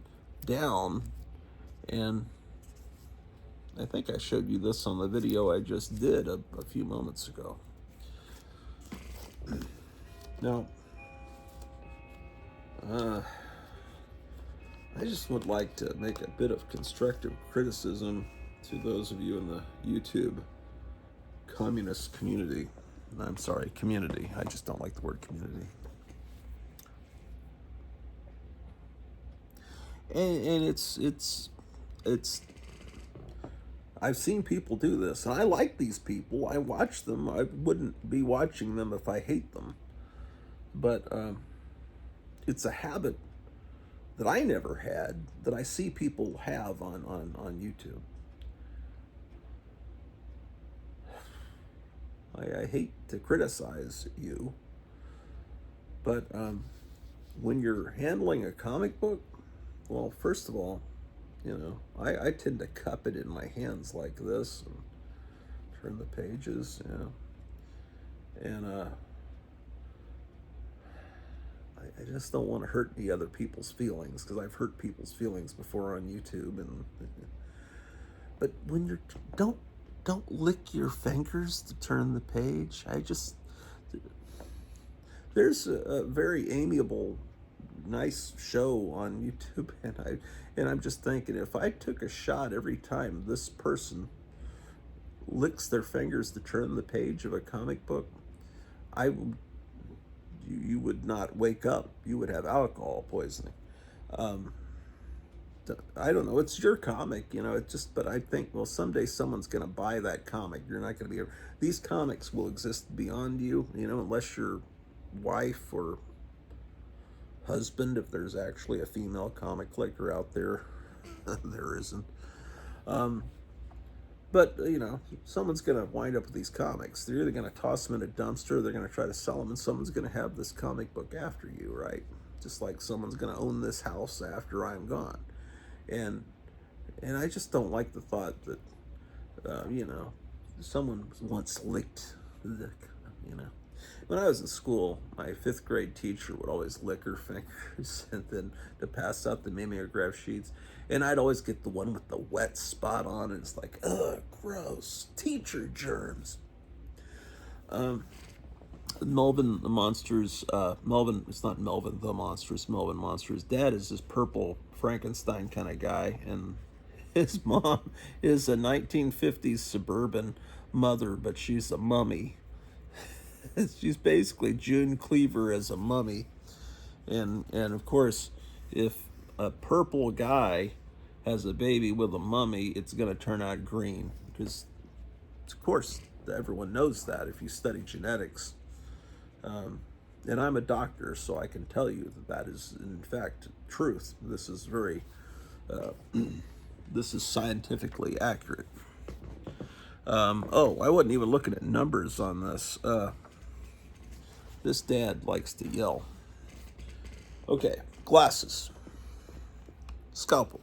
down, and I think I showed you this on the video I just did a few moments ago. Now, I just would like to make a bit of constructive criticism to those of you in the YouTube communist community. I'm sorry, community. I just don't like the word community. And it's I've seen people do this, and I like these people. I watch them. I wouldn't be watching them if I hate them. But it's a habit that I never had that I see people have on YouTube. I hate to criticize you, but when you're handling a comic book, well, first of all, you know, I tend to cup it in my hands like this and turn the pages, you know, and I just don't want to hurt any other people's feelings, because I've hurt people's feelings before on YouTube. And but when you're don't lick your fingers to turn the page. There's a very amiable, nice show on YouTube, and I'm just thinking, if I took a shot every time this person licks their fingers to turn the page of a comic book, you would not wake up. You would have alcohol poisoning. I don't know. It's your comic, you know. But I think, well, someday someone's going to buy that comic. You're not going to be. These comics will exist beyond you, you know, unless your wife or husband, if there's actually a female comic collector out there. There isn't. But, you know, someone's going to wind up with these comics. They're either going to toss them in a dumpster, they're going to try to sell them, and someone's going to have this comic book after you, right? Just like someone's going to own this house after I'm gone. And I just don't like the thought that, you know, someone once licked the, you know. When I was in school, my 5th grade teacher would always lick her fingers and then to pass out the mimeograph sheets. And I'd always get the one with the wet spot on, and it's like, ugh, gross, teacher germs. Melvin the Monsters, Melvin, it's not Melvin the Monsters, Melvin Monsters' dad is this purple Frankenstein kind of guy, and his mom is a 1950s suburban mother, but she's a mummy. She's basically June Cleaver as a mummy. And of course, if a purple guy has a baby with a mummy, it's going to turn out green, because, of course, everyone knows that if you study genetics. And I'm a doctor, so I can tell you that is, in fact, truth. This is very, this is scientifically accurate. Oh, I wasn't even looking at numbers on this. This dad likes to yell. Okay, glasses, scalpel,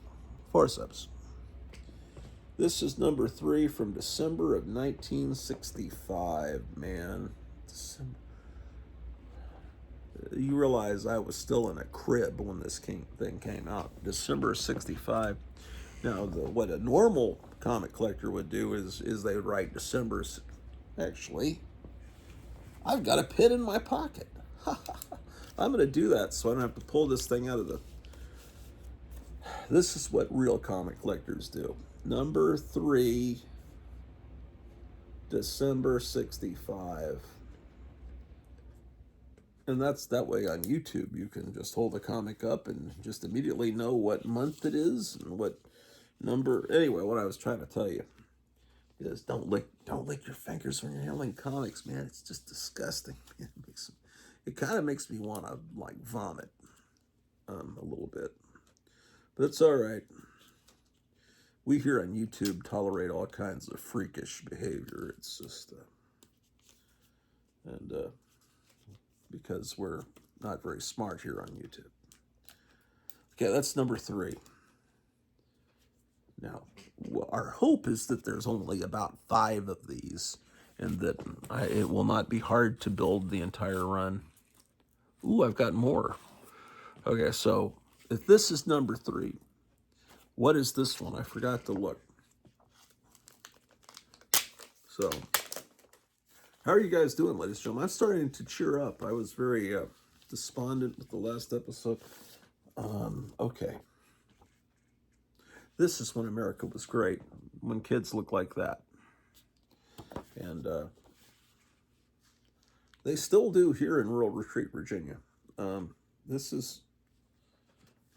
forceps. This is number 3 from December of 1965, man. You realize I was still in a crib when this thing came out, December of 65. Now, what a normal comic collector would do is they would write December. Actually, I've got a pen in my pocket. I'm going to do that so I don't have to pull this thing out of the... This is what real comic collectors do. Number 3, December 65. And that's that way on YouTube. You can just hold the comic up and just immediately know what month it is and what number. Anyway, what I was trying to tell you is don't lick your fingers when you're handling comics, man. It's just disgusting. It kind of makes me want to like vomit a little bit, but it's all right. We here on YouTube tolerate all kinds of freakish behavior. It's just because we're not very smart here on YouTube. Okay, that's number 3. Now, our hope is that there's only about 5 of these, and that it will not be hard to build the entire run. Ooh, I've got more. Okay, so if this is number 3, what is this one? I forgot to look. So, how are you guys doing, ladies and gentlemen? I'm starting to cheer up. I was very despondent with the last episode. Okay. This is when America was great, when kids looked like that. And they still do here in rural Retreat, Virginia. This is...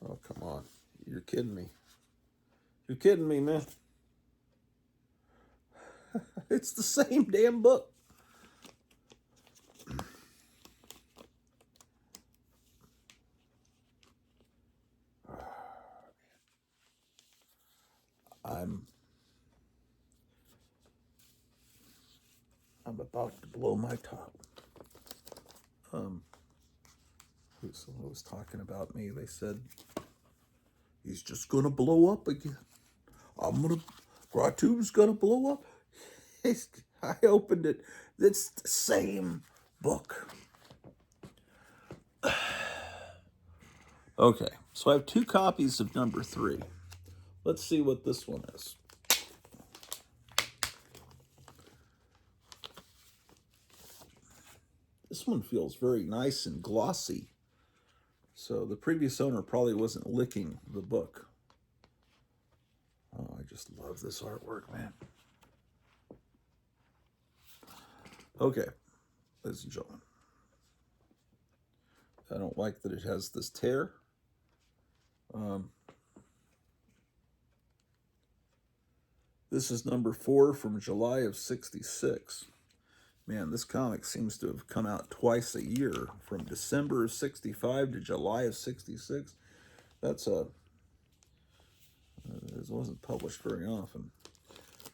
Oh, come on. You're kidding me. You're kidding me, man. It's the same damn book. I'm about to blow my top. Someone was talking about me. They said, he's just going to blow up again. Grottu's going to blow up. I opened it. It's the same book. Okay, so I have 2 copies of number 3. Let's see what this one is. This one feels very nice and glossy. So the previous owner probably wasn't licking the book. Oh, I just love this artwork, man. Okay, ladies and gentlemen. I don't like that it has this tear. This is number 4 from July of '66. Man, this comic seems to have come out twice a year, from December of '65 to July of '66. That's it wasn't published very often.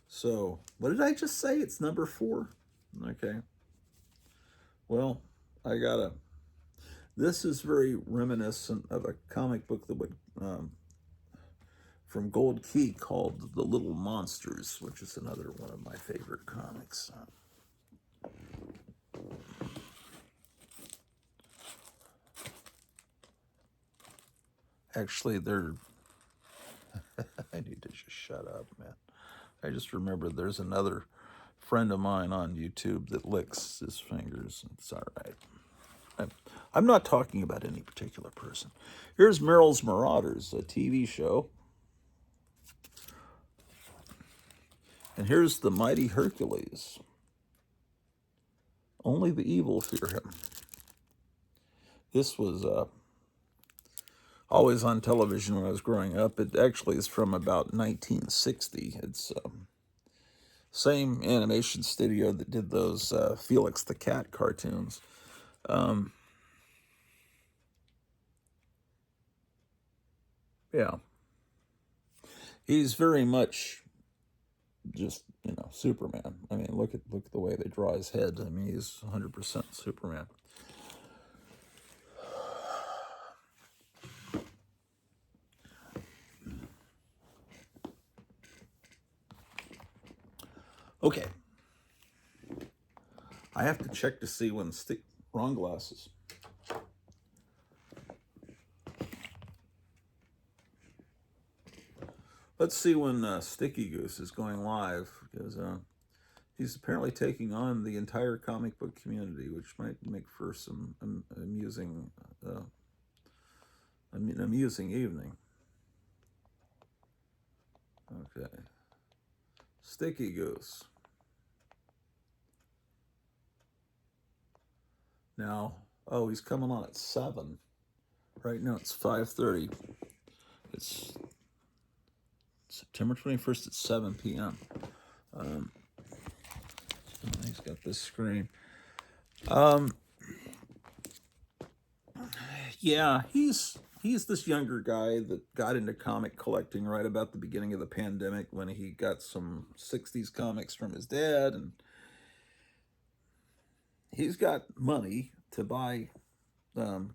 So, what did I just say? It's number 4? Okay. Well, this is very reminiscent of a comic book that would, from Gold Key, called The Little Monsters, which is another one of my favorite comics. Actually, they're... I need to just shut up, man. I just remembered there's another friend of mine on YouTube that licks his fingers. It's all right. I'm not talking about any particular person. Here's Merrill's Marauders, a TV show. And here's The Mighty Hercules. Only the evil fear him. This was always on television when I was growing up. It actually is from about 1960. It's same animation studio that did those Felix the Cat cartoons. Yeah. He's very much just, Superman. I mean, look at the way they draw his head. I mean, he's 100% Superman. Okay. I have to check to see when wrong glasses. Let's see when Sticky Goose is going live, because he's apparently taking on the entire comic book community, which might make for some amusing evening. Okay. Sticky Goose. Now, he's coming on at 7. Right now it's 5:30. It's September 21st at 7 p.m. He's got this screen. Yeah, he's this younger guy that got into comic collecting right about the beginning of the pandemic, when he got some 60s comics from his dad, and he's got money to buy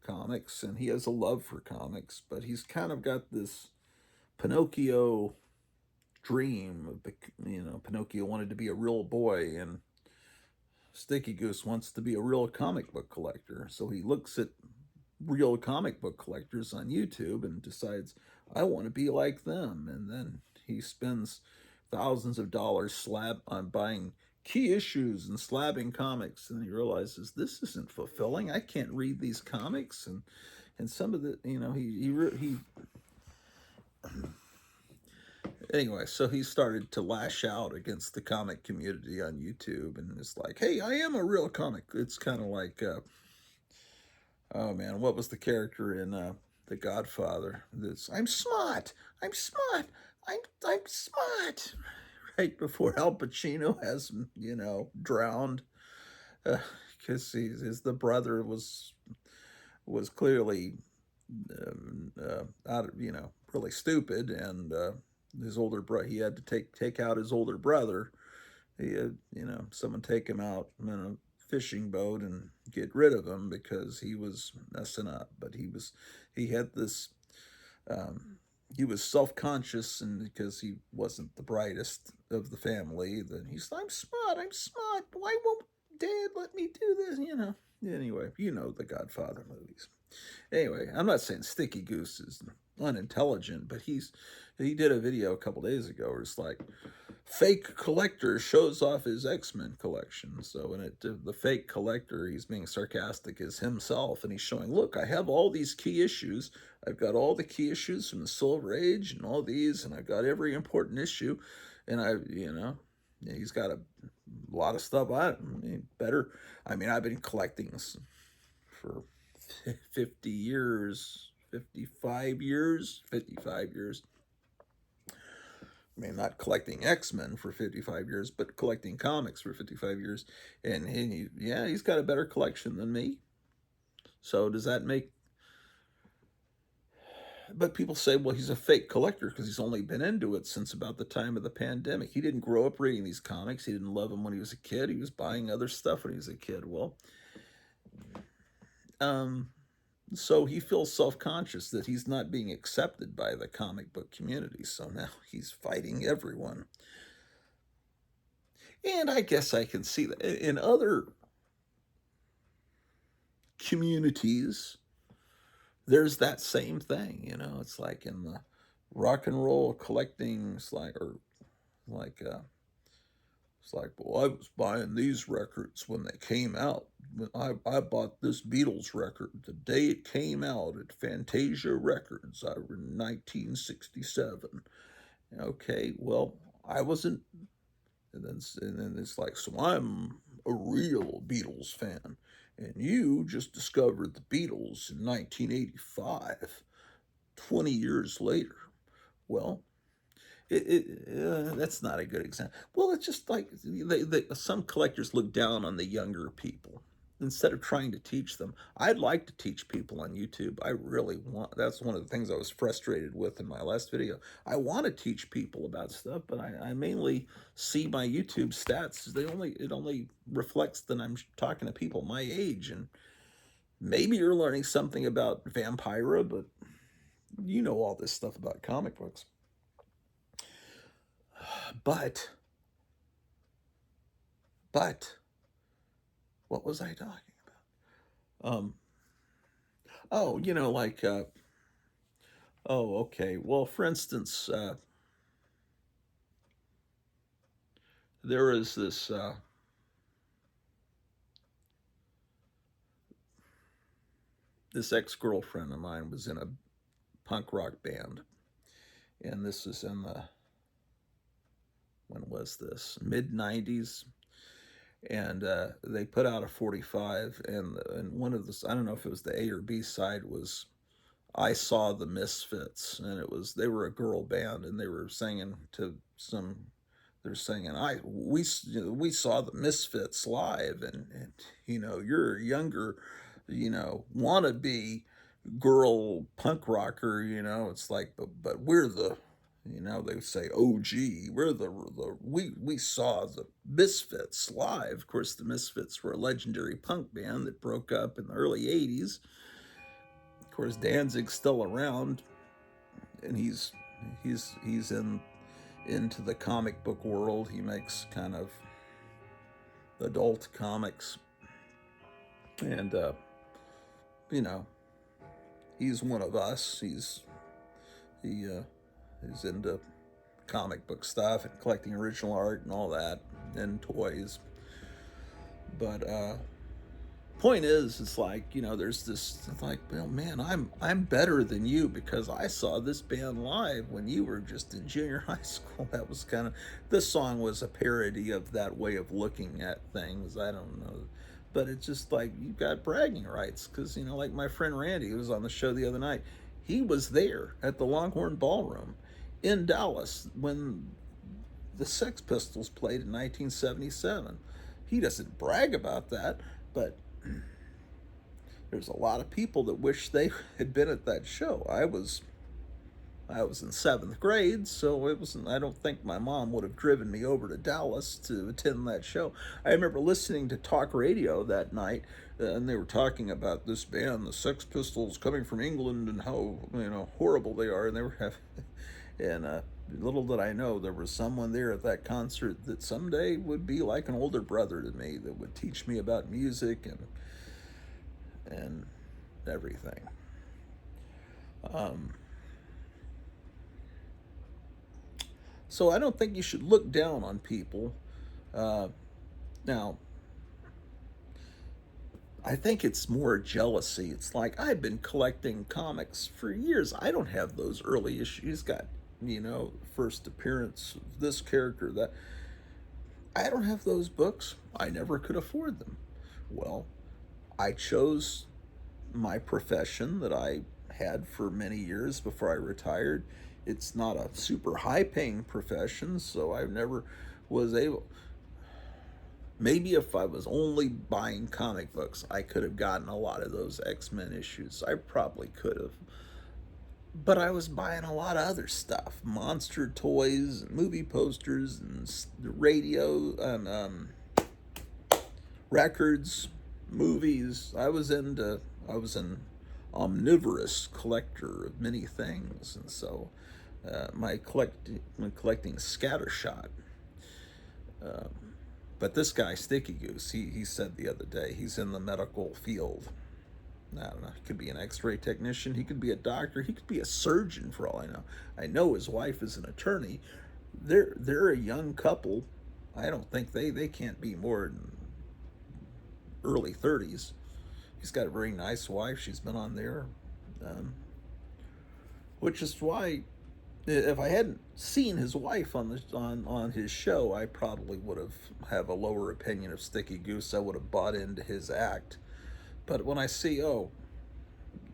comics, and he has a love for comics, but he's kind of got this Pinocchio dream of, Pinocchio wanted to be a real boy, and Sticky Goose wants to be a real comic book collector. So he looks at real comic book collectors on YouTube and decides, I want to be like them. And then he spends thousands of dollars on buying key issues and slabbing comics, and he realizes this isn't fulfilling. I can't read these comics, and some of the, he anyway, so he started to lash out against the comic community on YouTube, and it's like, hey, I am a real comic. It's kind of like, oh man, what was the character in The Godfather? This, I'm smart, I'm smart, I'm smart. Right before Al Pacino has him, drowned, because the brother was clearly out of, really stupid, and his older brother, he had to take out his older brother. He had, someone take him out in a fishing boat and get rid of him because he was messing up. But he had this, he was self-conscious, and because he wasn't the brightest of the family, then he's, I'm smart, I'm smart. Why won't Dad let me do this? Anyway, the Godfather movies. Anyway, I'm not saying Sticky Goose is unintelligent, but he did a video a couple days ago where it's like, fake collector shows off his X-Men collection. So in it, the fake collector, he's being sarcastic, is himself, and he's showing, look, I have all these key issues. I've got all the key issues from the Silver Age and all these, and I've got every important issue, and he's got a lot of stuff on it. I've been collecting for 50 years, 55 years, 55 years. Not collecting X-Men for 55 years, but collecting comics for 55 years. And he's got a better collection than me. So does that make... But people say, well, he's a fake collector because he's only been into it since about the time of the pandemic. He didn't grow up reading these comics. He didn't love them when he was a kid. He was buying other stuff when he was a kid. Well, so he feels self-conscious that he's not being accepted by the comic book community. So now he's fighting everyone. And I guess I can see that in other communities, there's that same thing. It's like in the rock and roll collecting, it's like, well, I was buying these records when they came out. I bought this Beatles record the day it came out at Fantasia Records in 1967. Okay, well, I wasn't. And then it's like, so I'm a real Beatles fan, and you just discovered the Beatles in 1985, 20 years later. Well, that's not a good example. Well, it's just like some collectors look down on the younger people instead of trying to teach them. I'd like to teach people on YouTube. I really want. That's one of the things I was frustrated with in my last video. I want to teach people about stuff, but I mainly see my YouTube stats. It only reflects that I'm talking to people my age, and maybe you're learning something about Vampira, but all this stuff about comic books. But, what was I talking about? Okay. Well, for instance, there is this ex-girlfriend of mine was in a punk rock band, and this is in when was this? Mid-90s. And they put out a 45, and one of the, I don't know if it was the A or B side, was I Saw the Misfits, and they were a girl band, and they were singing they're singing, we saw the Misfits live, and you're a younger, wannabe girl punk rocker, it's like, but we're the, they say, oh gee, we saw the Misfits live. Of course, the Misfits were a legendary punk band that broke up in the early 80s. Of course, Danzig's still around, and he's into the comic book world. He makes kind of adult comics, and he's one of us. He's into comic book stuff and collecting original art and all that. and toys. But point is, it's like, there's this, it's like, well, man, I'm better than you because I saw this band live when you were just in junior high school. That was kind of, this song was a parody of that way of looking at things. I don't know, but it's just like you got bragging rights because, like my friend Randy, who was on the show the other night, he was there at the Longhorn Ballroom in Dallas when the Sex Pistols played in 1977. He doesn't brag about that, but there's a lot of people that wish they had been at that show. I was in seventh grade, so it wasn't. I don't think my mom would have driven me over to Dallas to attend that show. I remember listening to talk radio that night, and they were talking about this band, the Sex Pistols, coming from England, and how horrible they are, and they were having, and little did I know there was someone there at that concert that someday would be like an older brother to me that would teach me about music and everything. So I don't think you should look down on people. Now, I think it's more jealousy. It's like I've been collecting comics for years. I don't have those early issues. He's got, first appearance of this character, that. I don't have those books. I never could afford them. Well, I chose my profession that I had for many years before I retired. It's not a super high paying profession, so I never was able. Maybe if I was only buying comic books, I could have gotten a lot of those X-Men issues. I probably could have. But I was buying a lot of other stuff, monster toys, and movie posters, and radio, and records, movies. I was an omnivorous collector of many things, and so my collecting scattershot. But this guy, Sticky Goose, he said the other day, he's in the medical field. I don't know. He could be an X-ray technician. He could be a doctor. He could be a surgeon, for all I know. I know his wife is an attorney. They're a young couple. I don't think they can't be more than early 30s. He's got a very nice wife. She's been on there, which is why, if I hadn't seen his wife on his show, I probably would have a lower opinion of Sticky Goose. I would have bought into his act. But when I see,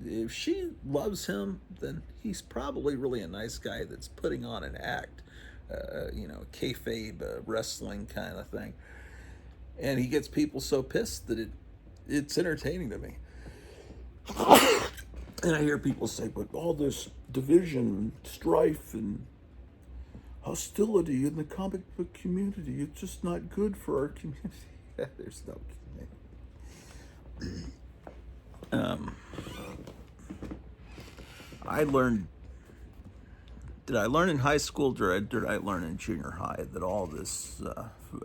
if she loves him, then he's probably really a nice guy that's putting on an act, kayfabe wrestling kind of thing. And he gets people so pissed that it's entertaining to me. And I hear people say, but all this division, strife, and hostility in the comic book community, it's just not good for our community. There's no I learned. Did I learn in high school, or did I learn in junior high that all this,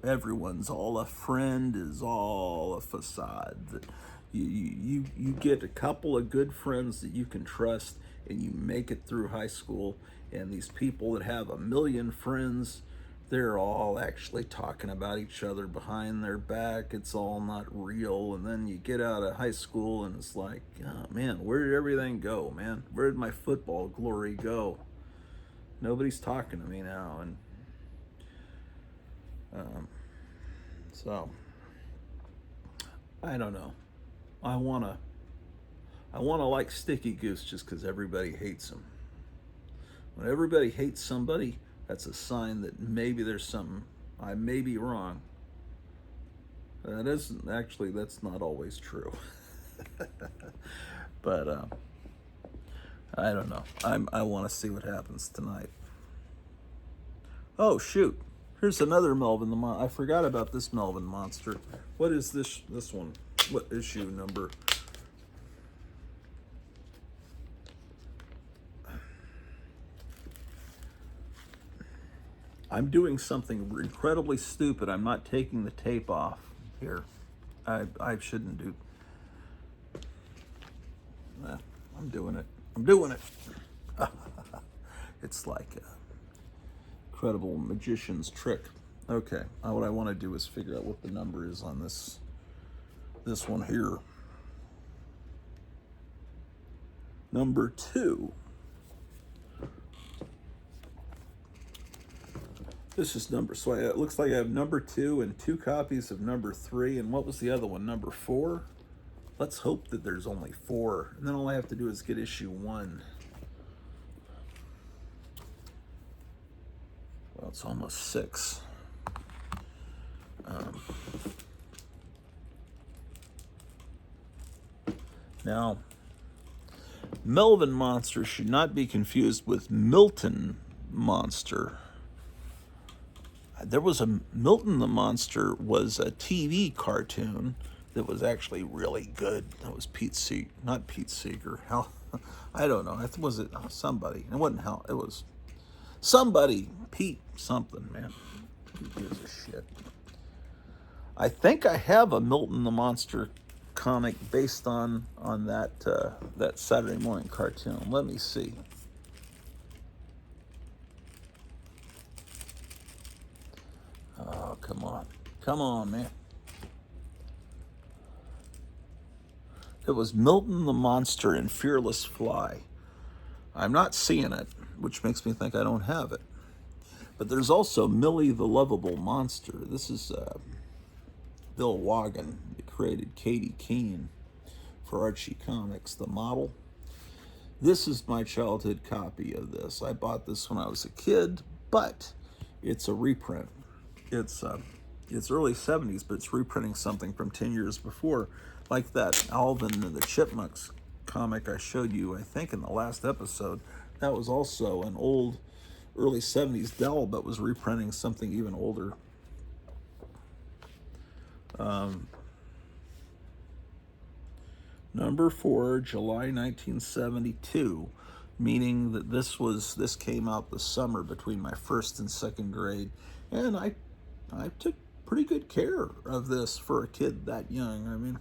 everyone's all a friend, is all a facade? That you get a couple of good friends that you can trust, and you make it through high school, and these people that have a million friends, they're all actually talking about each other behind their back. It's all not real. And then you get out of high school and it's like, oh man, where did everything go, man? Where did my football glory go? Nobody's talking to me now. And so I don't know. I wanna like Sticky Goose just because everybody hates him. When everybody hates somebody, that's a sign that maybe there's something. I may be wrong. That's not always true. But I don't know. I want to see what happens tonight. Oh shoot! Here's another Melvin the Monster. I forgot about this Melvin monster. What is this one? What issue number? I'm doing something incredibly stupid. I'm not taking the tape off here. I shouldn't do. I'm doing it. It's like a incredible magician's trick. Okay, what I want to do is figure out what the number is on this one here. Number 2. This is number, so it looks like I have number 2 and 2 copies of number 3. And what was the other one, number 4? Let's hope that there's only 4. And then all I have to do is get issue 1. Well, it's almost 6. Now, Melvin Monster should not be confused with Milton Monster. There was a Milton the Monster was a TV cartoon that was actually really good. That was not Pete Seeger. Hell, I don't know. Was it somebody? It wasn't Hal. It was somebody. Pete something, man. Who gives a shit? I think I have a Milton the Monster comic based on that Saturday morning cartoon. Let me see. Oh, come on, man. It was Milton the Monster and Fearless Fly. I'm not seeing it, which makes me think I don't have it. But there's also Millie the Lovable Monster. This is Bill Wagon. He created Katie Keene for Archie Comics, the model. This is my childhood copy of this. I bought this when I was a kid, but it's a reprint. It's early 70s, but it's reprinting something from 10 years before, like that Alvin and the Chipmunks comic I showed you, I think, in the last episode. That was also an old early 70s Dell, but was reprinting something even older. Number 4, July 1972, meaning that this came out the summer between my first and second grade, and I took pretty good care of this for a kid that young. I mean,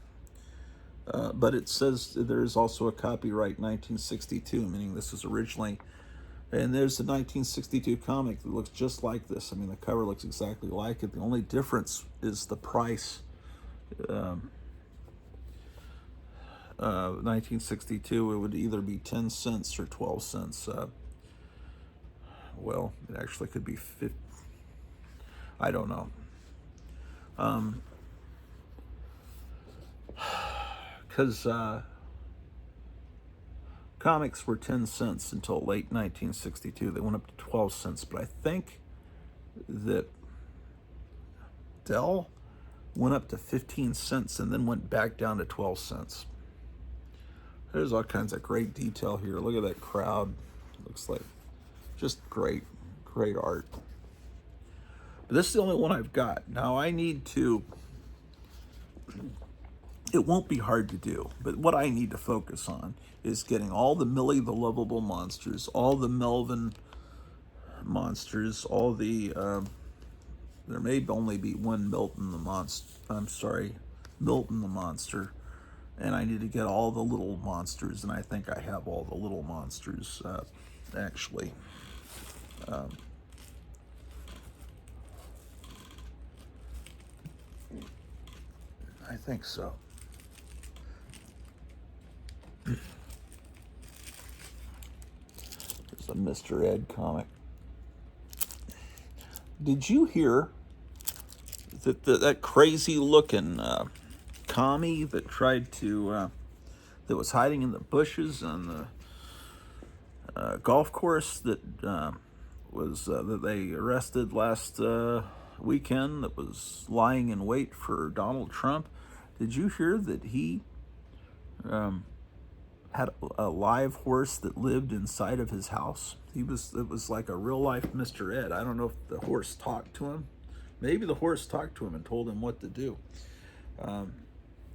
but it says there's also a copyright 1962, meaning this was originally, and there's a 1962 comic that looks just like this. I mean, the cover looks exactly like it. The only difference is the price. 1962, it would either be 10 cents or 12 cents. Well, it actually could be 50. I don't know. Because comics were 10 cents until late 1962. They went up to 12 cents. But I think that Dell went up to 15 cents and then went back down to 12 cents. There's all kinds of great detail here. Look at that crowd. Looks like just great art. But this is the only one I've got. Now I need to, it won't be hard to do, but what I need to focus on is getting all the Millie the Lovable Monsters, all the Melvin Monsters, all the, there may only be one Milton the Monster. And I need to get all the little monsters, and I think I have all the little monsters, actually. I think so. There's a Mr. Ed comic. Did you hear that that crazy-looking commie that tried to that was hiding in the bushes on the golf course that that they arrested last weekend, that was lying in wait for Donald Trump? Did you hear that he had a live horse that lived inside of his house? It was like a real life Mr. Ed. I don't know if the horse talked to him. Maybe the horse talked to him and told him what to do.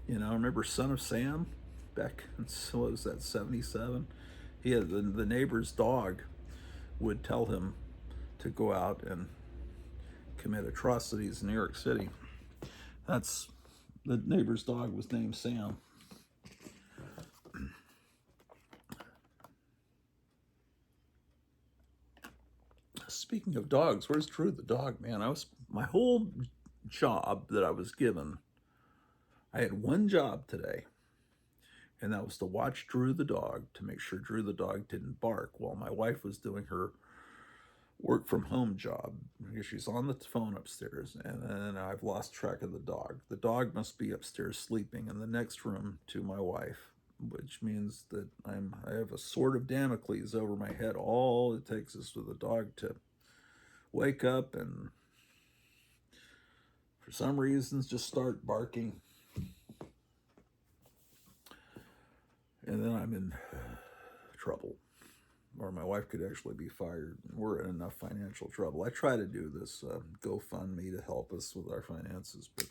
Remember Son of Sam back in, what was that, 77? He had the neighbor's dog would tell him to go out and commit atrocities in New York City. That's, the neighbor's dog was named Sam. Speaking of dogs, where's Drew the dog, man? my whole job that I was given, I had one job today, and that was to watch Drew the dog to make sure Drew the dog didn't bark while my wife was doing her work from home job because she's on the phone upstairs, and then I've lost track of the dog. The dog must be upstairs sleeping in the next room to my wife, which means that I have a sword of Damocles over my head. All it takes is for the dog to wake up and for some reasons just start barking, and then I'm in trouble, or my wife could actually be fired. We're in enough financial trouble. I try to do this GoFundMe to help us with our finances, but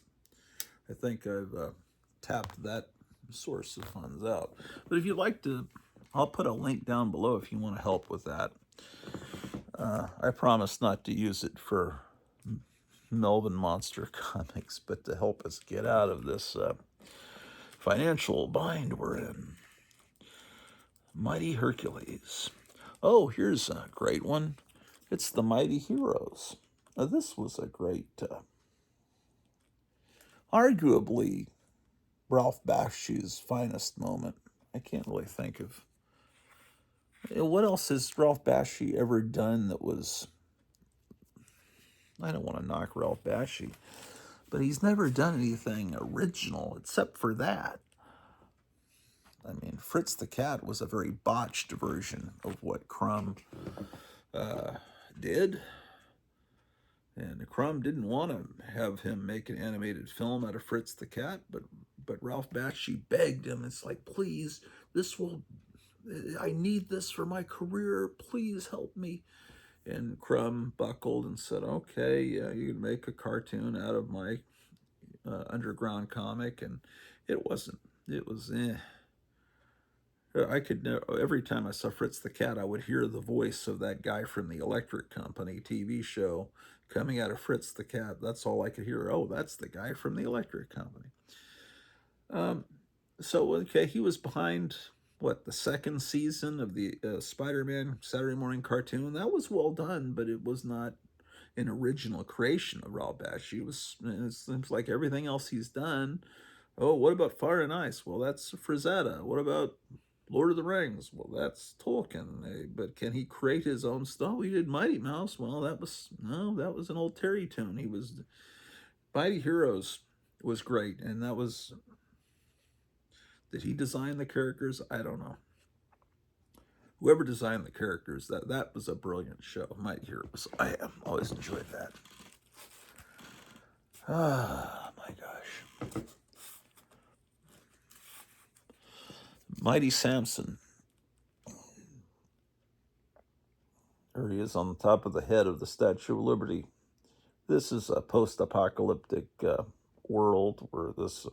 I think I've tapped that source of funds out. But if you'd like to, I'll put a link down below if you want to help with that. I promise not to use it for Melvin Monster comics, but to help us get out of this financial bind we're in. Mighty Hercules. Oh, here's a great one. It's the Mighty Heroes. Now, this was a great, arguably Ralph Bakshi's finest moment. I can't really think of what else has Ralph Bakshi ever done that was. I don't want to knock Ralph Bakshi, but he's never done anything original except for that. I mean, Fritz the Cat was a very botched version of what Crumb did. And Crumb didn't want to have him make an animated film out of Fritz the Cat, but Ralph Bakshi begged him. It's like, please, I need this for my career. Please help me. And Crumb buckled and said, okay, yeah, you can make a cartoon out of my underground comic. And it was, I could know every time I saw Fritz the Cat, I would hear the voice of that guy from the Electric Company TV show coming out of Fritz the Cat. That's all I could hear. Oh, that's the guy from the Electric Company. So, okay, he was behind, the second season of the Spider-Man Saturday morning cartoon. That was well done, but it was not an original creation of Ralph Bakshi. It seems like everything else he's done. Oh, what about Fire and Ice? Well, that's Frazetta. What about Lord of the Rings? Well, that's Tolkien. But can he create his own stuff? Oh, he did Mighty Mouse. Well, that was an old Terry tune. Mighty Heroes was great, and that was. Did he design the characters? I don't know. Whoever designed the characters, that was a brilliant show. Mighty Heroes. I always enjoyed that. Ah, my gosh. Mighty Samson. There he is on the top of the head of the Statue of Liberty. This is a post-apocalyptic world where this.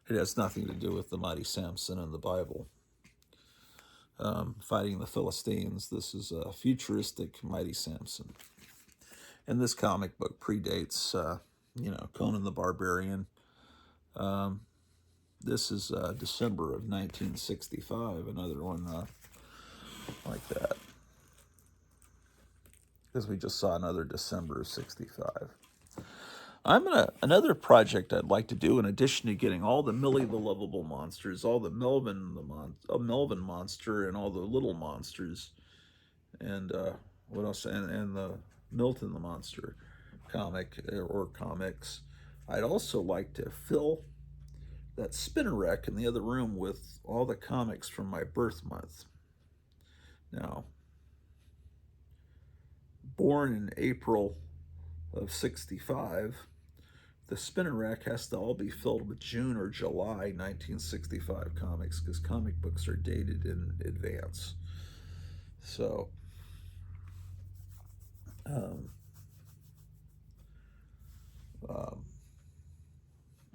It has nothing to do with the mighty Samson in the Bible. Fighting the Philistines. This is a futuristic mighty Samson. And this comic book predates, Conan the Barbarian. This is December of 1965, another one like that. Because we just saw another December of 65. Another project I'd like to do, in addition to getting all the Millie the Lovable monsters, all the Melvin monster, and all the little monsters, and what else? And the Milton the Monster comic or comics. I'd also like to fill that spinner rack in the other room with all the comics from my birth month. Now, born in April of 65, the spinner rack has to all be filled with June or July 1965 comics, because comic books are dated in advance. So,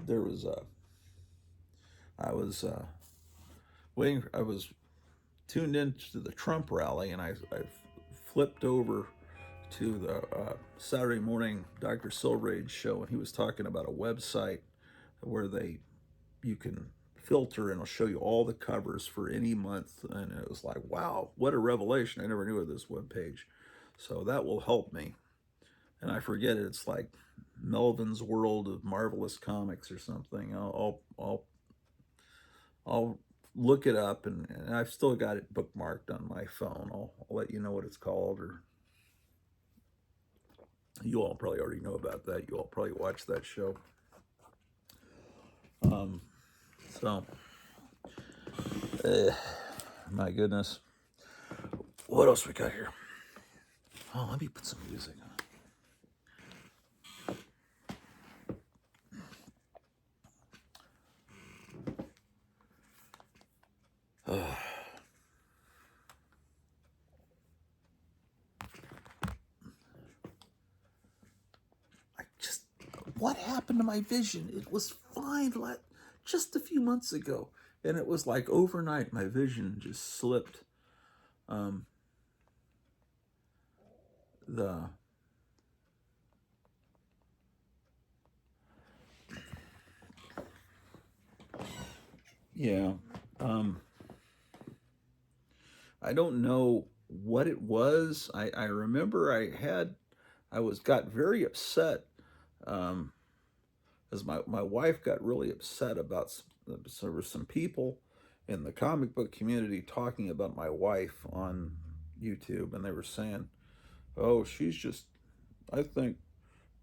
there was I was waiting. I was tuned into the Trump rally, and I flipped over to the Saturday morning Dr. Silrage's show, and he was talking about a website where you can filter and it'll show you all the covers for any month, and it was like, wow, what a revelation. I never knew of this webpage. So that will help me and I forget it. It's like Melvin's World of Marvelous Comics or something. I'll look it up, and I've still got it bookmarked on my phone. I'll let you know what it's called, or you all probably already know about that. You all probably watch that show. So, my goodness, what else we got here? Oh, let me put some music on. I just, what happened to my vision? It was fine just a few months ago, and it was like overnight my vision just slipped. The Yeah, I don't know what it was. I remember I got very upset, um, as my wife got really upset about there were some people in the comic book community talking about my wife on YouTube, and they were saying, "Oh, she's just, I think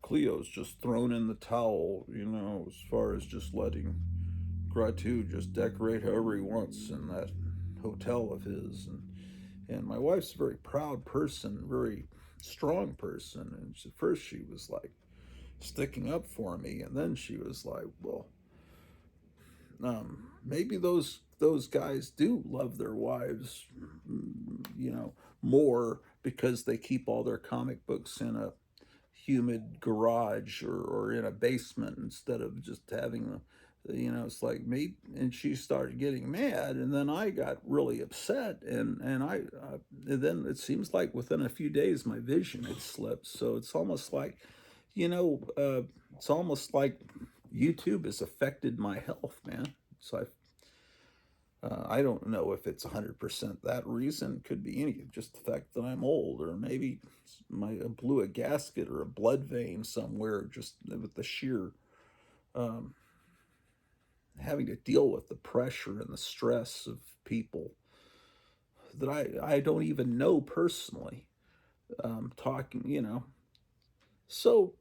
Cleo's just thrown in the towel, as far as just letting Grottu just decorate however he wants in that hotel of his." And my wife's a very proud person, very strong person. And at first she was like sticking up for me, and then she was like, "Well, maybe those guys do love their wives, more because they keep all their comic books in a humid garage or in a basement instead of just having them." It's like me. And she started getting mad, and then I got really upset, and then it seems like within a few days my vision had slipped. So you know uh, it's almost like YouTube has affected my health, man. So I don't know if it's 100% that reason. Could be any, just the fact that I'm old, or maybe I blew a gasket or a blood vein somewhere, just with the sheer um, having to deal with the pressure and the stress of people that I don't even know personally, talking, So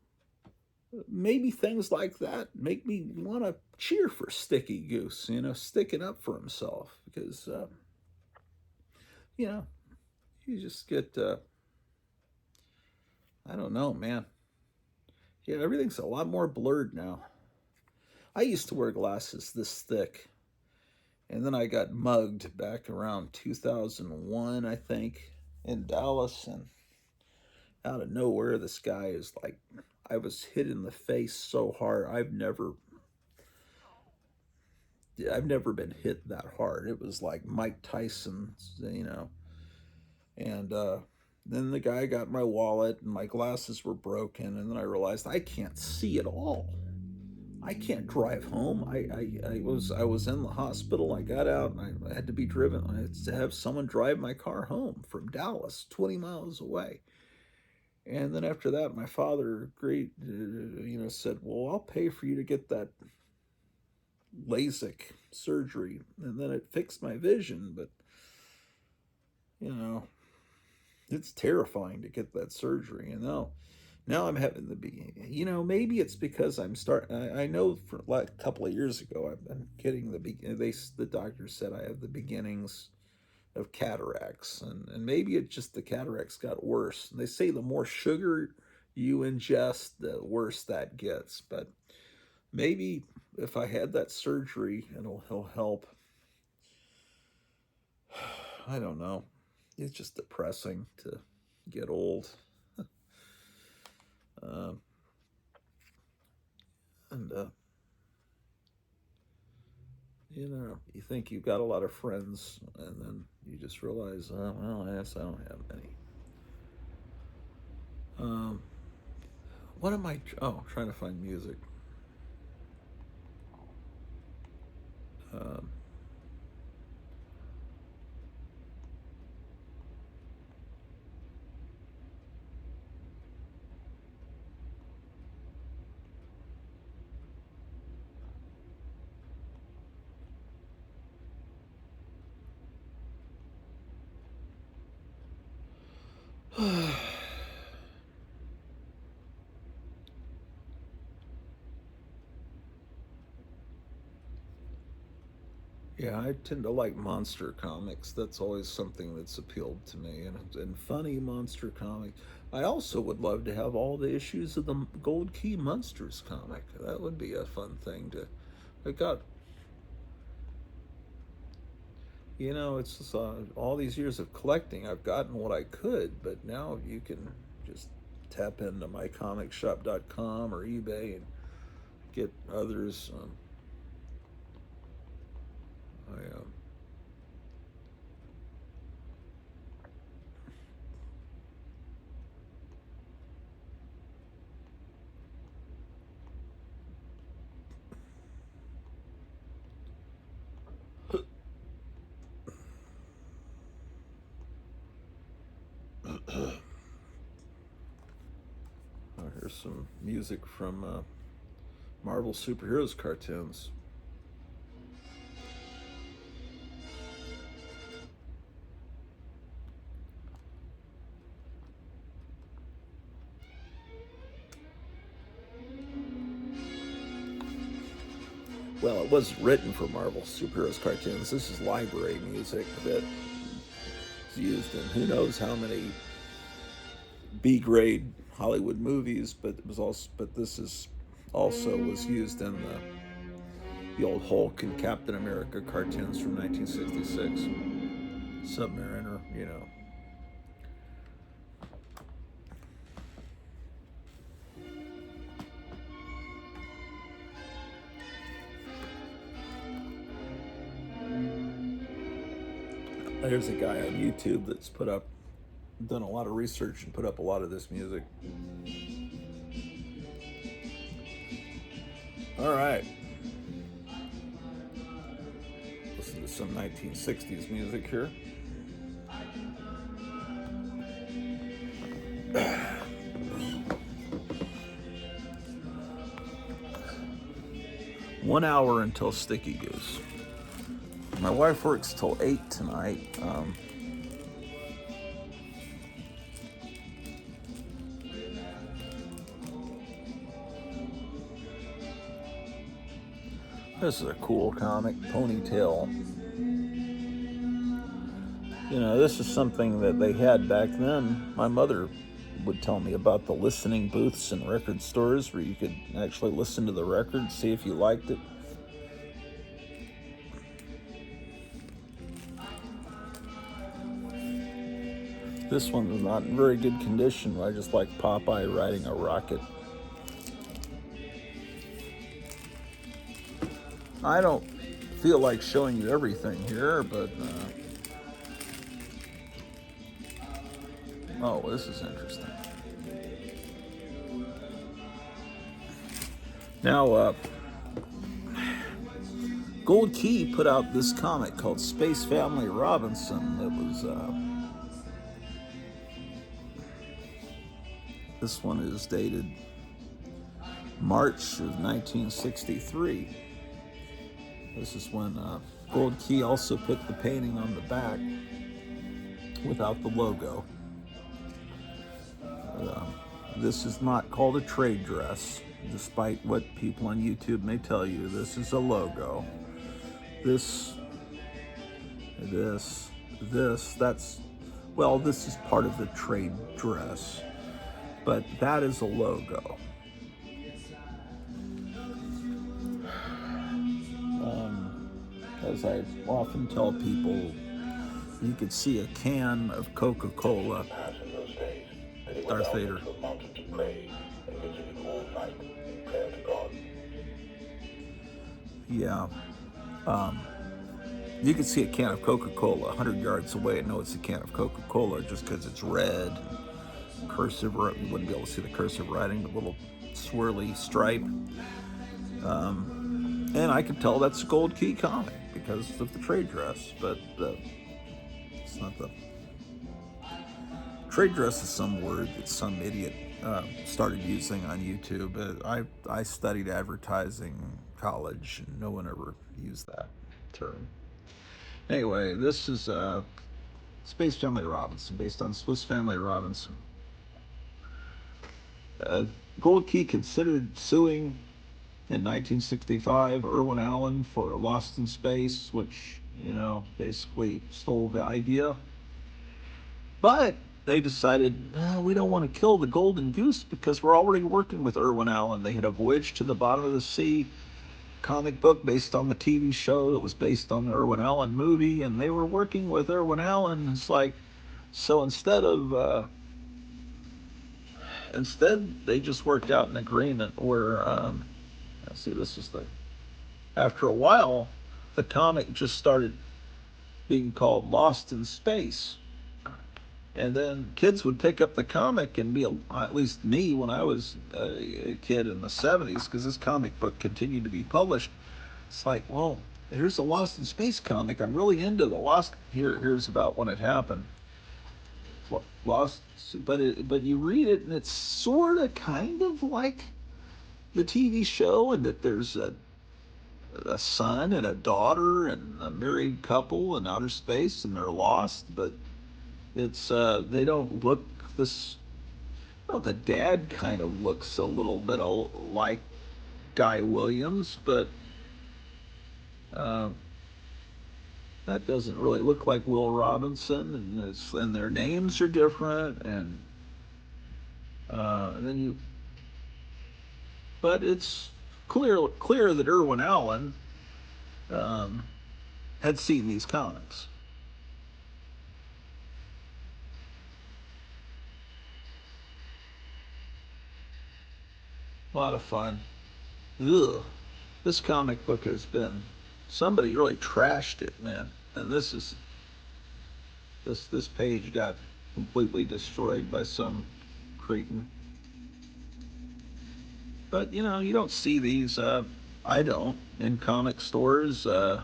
maybe things like that make me want to cheer for Sticky Goose, sticking up for himself, because, you know, you just get, I don't know, man. Yeah, everything's a lot more blurred now. I used to wear glasses this thick, and then I got mugged back around 2001, I think, in Dallas, and out of nowhere, this guy is like, I was hit in the face so hard. I've never been hit that hard. It was like Mike Tyson's. And then the guy got my wallet, and my glasses were broken, and then I realized I can't see at all. I can't drive home. I was in the hospital. I got out, and I had to be driven. I had to have someone drive my car home from Dallas, 20 miles away. And then after that, my father agreed, said, "Well, I'll pay for you to get that LASIK surgery." And then it fixed my vision. But, you know, it's terrifying to get that surgery. And now I'm having maybe it's because I know for like a couple of years ago, I've been getting the doctor said I have the beginnings of cataracts, and maybe it just the cataracts got worse. And they say the more sugar you ingest, the worse that gets. But maybe if I had that surgery, it'll help. I don't know. It's just depressing to get old. Um, and you think you've got a lot of friends, and then you just realize, well, I guess I don't have any. Um, what am I? Oh, trying to find music. Um, Yeah, I tend to like monster comics. That's always something that's appealed to me, and funny monster comics. I also would love to have all the issues of the Gold Key Monsters comic. That would be a fun thing to. I got, it's just, all these years of collecting. I've gotten what I could, but now you can just tap into mycomicshop.com or eBay and get others. I Here's some music from Marvel superheroes cartoons. Well, it was written for Marvel superheroes cartoons. This is library music that is used in who knows how many B-grade Hollywood movies, but this is also was used in the old Hulk and Captain America cartoons from 1966. Submariner. There's a guy on YouTube that's done a lot of research and put up a lot of this music. All right. Listen to some 1960s music here. One hour until Sticky Goose. My wife works till 8 tonight. This is a cool comic, Ponytail. This is something that they had back then. My mother would tell me about the listening booths in record stores where you could actually listen to the record, see if you liked it. This one was not in very good condition. I just like Popeye riding a rocket. I don't feel like showing you everything here, but oh, this is interesting. Now, Gold Key put out this comic called Space Family Robinson. It was this one is dated March of 1963. This is when Gold Key also put the painting on the back without the logo. This is not called a trade dress, despite what people on YouTube may tell you. This is a logo. This is part of the trade dress, but that is a logo. As I often tell people, you could see a can of Coca-Cola. Darth Vader. Yeah. You could see a can of Coca-Cola 100 yards away and know it's a can of Coca-Cola just because it's red. Cursive, you wouldn't be able to see the cursive writing, the little swirly stripe. And I could tell that's a Gold Key comic because of the trade dress, but it's not the... Trade dress is some word that some idiot started using on YouTube. I studied advertising in college, and no one ever used that term. Anyway, this is Space Family Robinson, based on Swiss Family Robinson. Uh, Gold Key considered suing in 1965 Irwin Allen for Lost in Space, which, basically stole the idea. But they decided, no, we don't want to kill the golden goose because we're already working with Irwin Allen. They had a Voyage to the Bottom of the Sea comic book based on the TV show that was based on the Irwin Allen movie, and they were working with Irwin Allen. It's like, so instead they just worked out an agreement where, let's see, this is the, after a while, the comic just started being called Lost in Space. And then kids would pick up the comic and be, at least me when I was a kid in the 70s, because this comic book continued to be published. It's like, well, here's a Lost in Space comic. I'm really into the Lost. Here's about when it happened. Lost, but you read it and it's sort of kind of like the TV show, and that there's a son and a daughter and a married couple in outer space, and they're lost, but it's they don't look this. Well, the dad kind of looks a little bit like Guy Williams, but uh, that doesn't really look like Will Robinson, and their names are different, and then you. But it's clear that Irwin Allen um, had seen these comics. A lot of fun. Ugh. This comic book has been, somebody really trashed it, man. And this page got completely destroyed by some cretin. But you don't see these. I don't in comic stores. I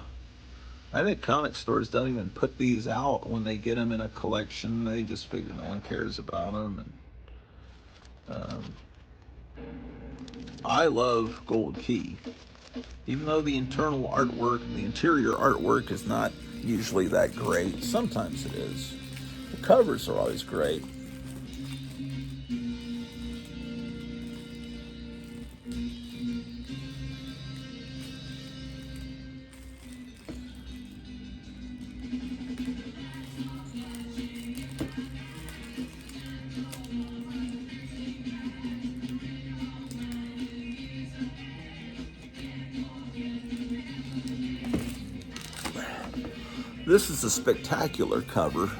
think comic stores don't even put these out when they get them in a collection. They just figure no one cares about them. And I love Gold Key, even though the internal artwork, the interior artwork is not usually that great. Sometimes it is. The covers are always great. This is a spectacular cover,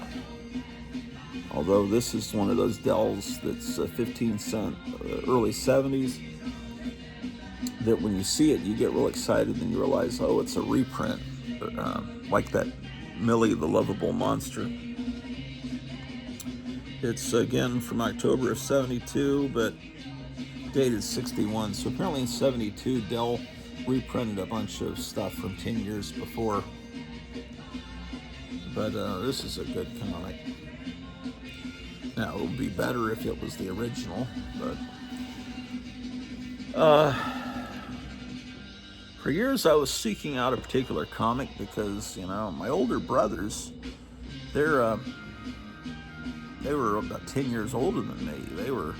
although this is one of those Dells that's 15 cent, early 70s, that when you see it, you get real excited and you realize, oh, it's a reprint, like that Millie the Lovable Monster. It's, again, from October of 72, but dated 61. So apparently in 72, Dell reprinted a bunch of stuff from 10 years before. But this is a good comic. Now, it would be better if it was the original, but for years I was seeking out a particular comic because, my older brothers, they were about 10 years older than me. They were,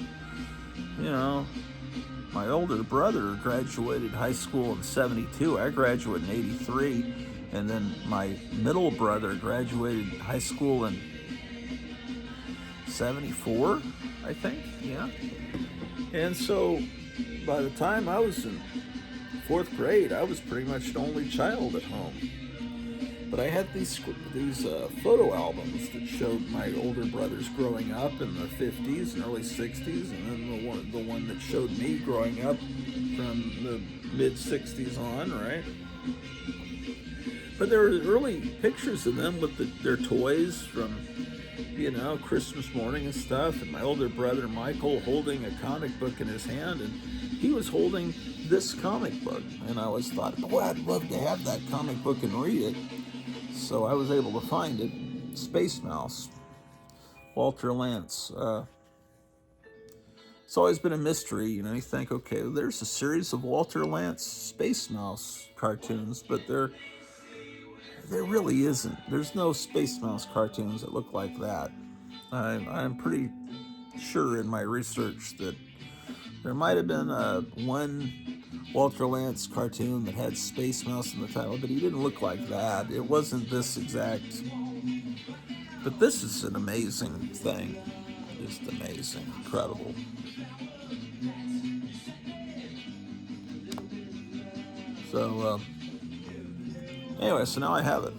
my older brother graduated high school in 72. I graduated in 83. And then my middle brother graduated high school in 74, I think, yeah. And so by the time I was in 4th grade, I was pretty much the only child at home. But I had these photo albums that showed my older brothers growing up in the 50s and early 60s, and then the one that showed me growing up from the mid 60s on, right? But there were early pictures of them with their toys from, Christmas morning and stuff. And my older brother, Michael, holding a comic book in his hand. And he was holding this comic book. And I always thought, boy, I'd love to have that comic book and read it. So I was able to find it. Space Mouse, Walter Lantz. It's always been a mystery. You think, okay, there's a series of Walter Lantz Space Mouse cartoons, but they're there really isn't. There's no Space Mouse cartoons that look like that. I'm pretty sure in my research that there might have been one Walter Lantz cartoon that had Space Mouse in the title, but he didn't look like that. It wasn't this exact. But this is an amazing thing. Just amazing, incredible. So, anyway, so now I have it.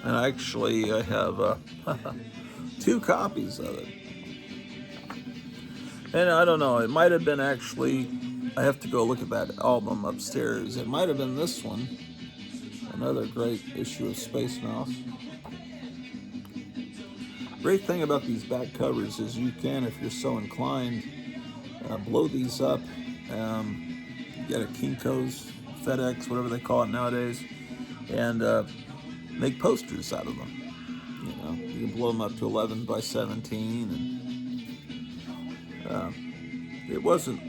And actually, I have 2 copies of it. And I don't know, it might have been actually, I have to go look at that album upstairs. It might have been this one. Another great issue of Space Mouse. Great thing about these back covers is you can, if you're so inclined, blow these up. Get a Kinko's, FedEx, whatever they call it nowadays, and make posters out of them. You know, you can blow them up to 11 by 17, and it wasn't.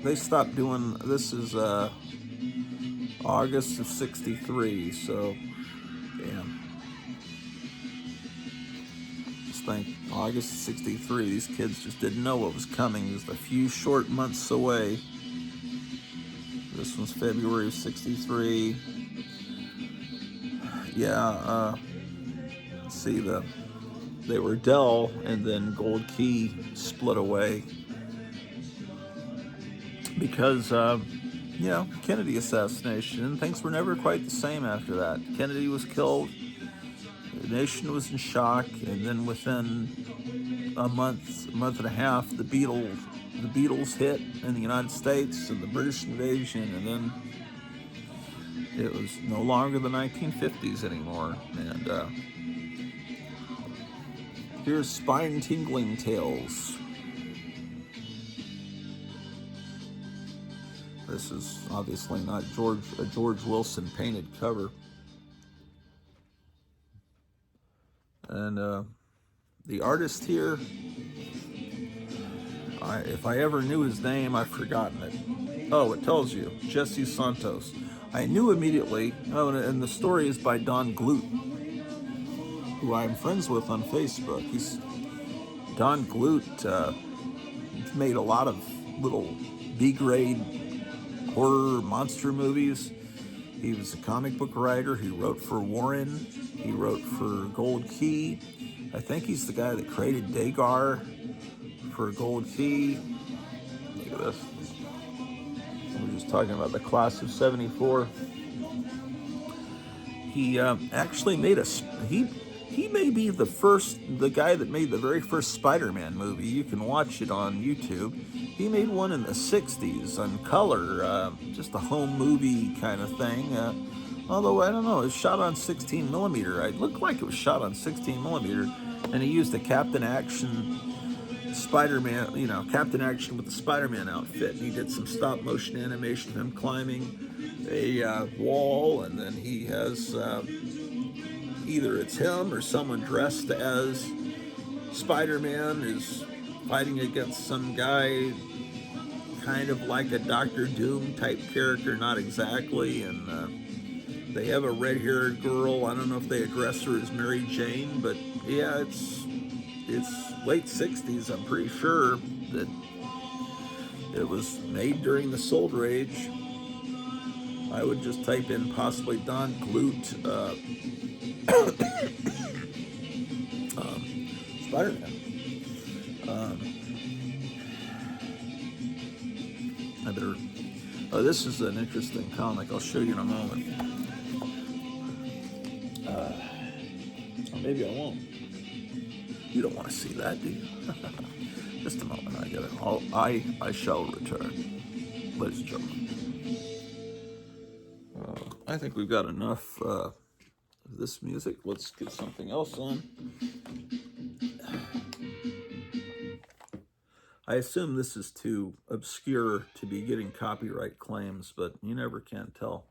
They stopped doing. This is August of '63, so damn. Just think, August of '63. These kids just didn't know what was coming. Just a few short months away. This one's February of '63. Yeah, see, they were Dell, and then Gold Key split away because, Kennedy assassination, and things were never quite the same after that. Kennedy was killed, the nation was in shock, and then within a month and a half, the Beatles hit in the United States, and the British invasion, and then it was no longer the 1950s anymore. And here's Spine-Tingling Tales. This is obviously not a George Wilson painted cover. And the artist here, if I ever knew his name, I've forgotten it. Oh, it tells you, Jesse Santos. I knew immediately. Oh, and the story is by Don Glut, who I'm friends with on Facebook. Don Glut made a lot of little B-grade horror monster movies. He was a comic book writer. He wrote for Warren. He wrote for Gold Key. I think he's the guy that created Dagar for Gold Key. Look at this. We're just talking about the class of '74. He actually made he may be the guy that made the very first Spider-Man movie. You can watch it on YouTube. He made one in the '60s on color, just a home movie kind of thing. Although I don't know, it was shot on 16 millimeter. It looked like it was shot on 16 millimeter, and he used a Captain Action Spider-Man, Captain Action with the Spider-Man outfit. And he did some stop motion animation of him climbing a wall, and then he has either it's him or someone dressed as Spider-Man is fighting against some guy, kind of like a Doctor Doom type character, not exactly, and they have a red-haired girl. I don't know if they address her as Mary Jane, but yeah, it's late '60s. I'm pretty sure that it was made during the Silver Age. I would just type in possibly Don Glut Spider-Man. I better. Oh, this is an interesting comic. I'll show you in a moment. Or maybe I won't. You don't want to see that, do you? Just a moment. I get it. I shall return, ladies and gentlemen. I think we've got enough of this music. Let's get something else on. I assume this is too obscure to be getting copyright claims, but you never can tell.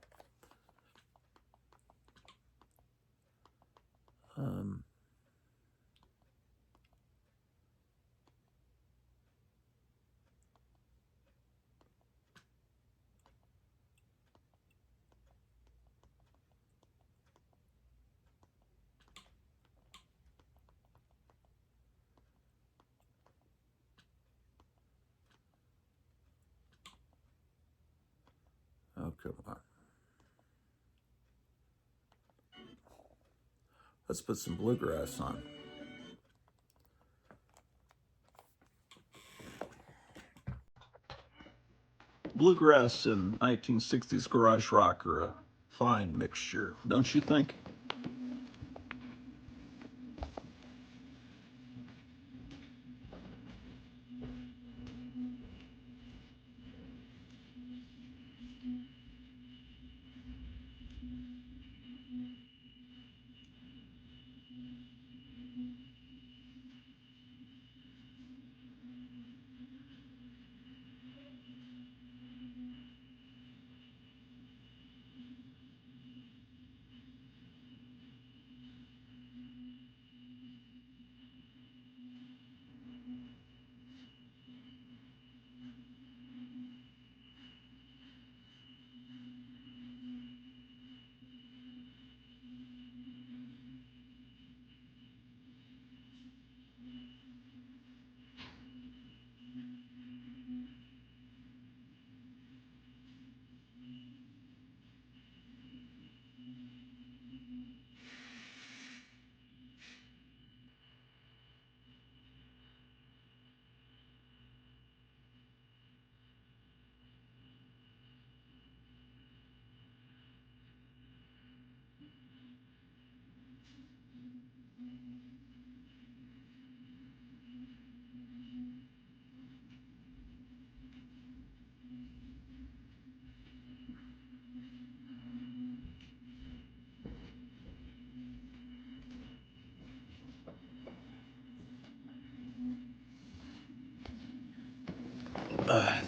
come on. Let's put some bluegrass on. Bluegrass and 1960s garage rock are a fine mixture, don't you think?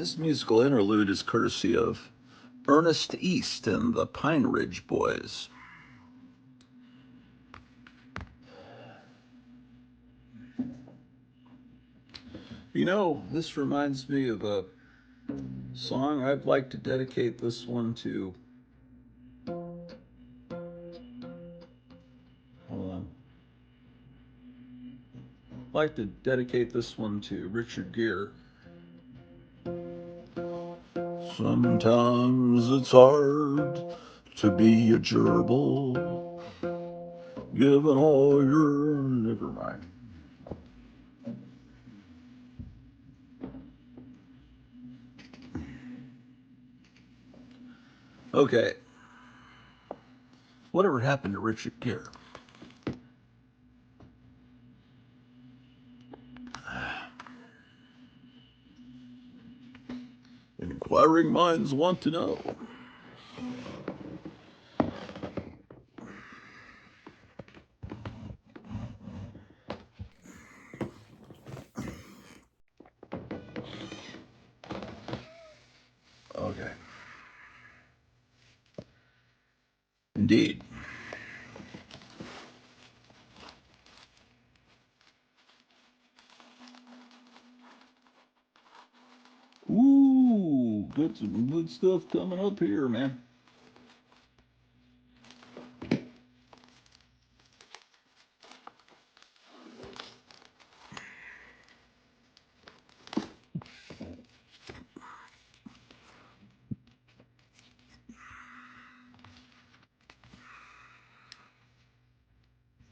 This musical interlude is courtesy of Ernest East and the Pine Ridge Boys. You know, this reminds me of a song. I'd like to dedicate this one to. Hold on. I'd like to dedicate this one to Richard Gere. Sometimes it's hard to be a gerbil, given all your. Never mind. Okay. Whatever happened to Richard Gere? Inquiring minds want to know. Okay. Indeed. Ooh, good stuff coming up here, man.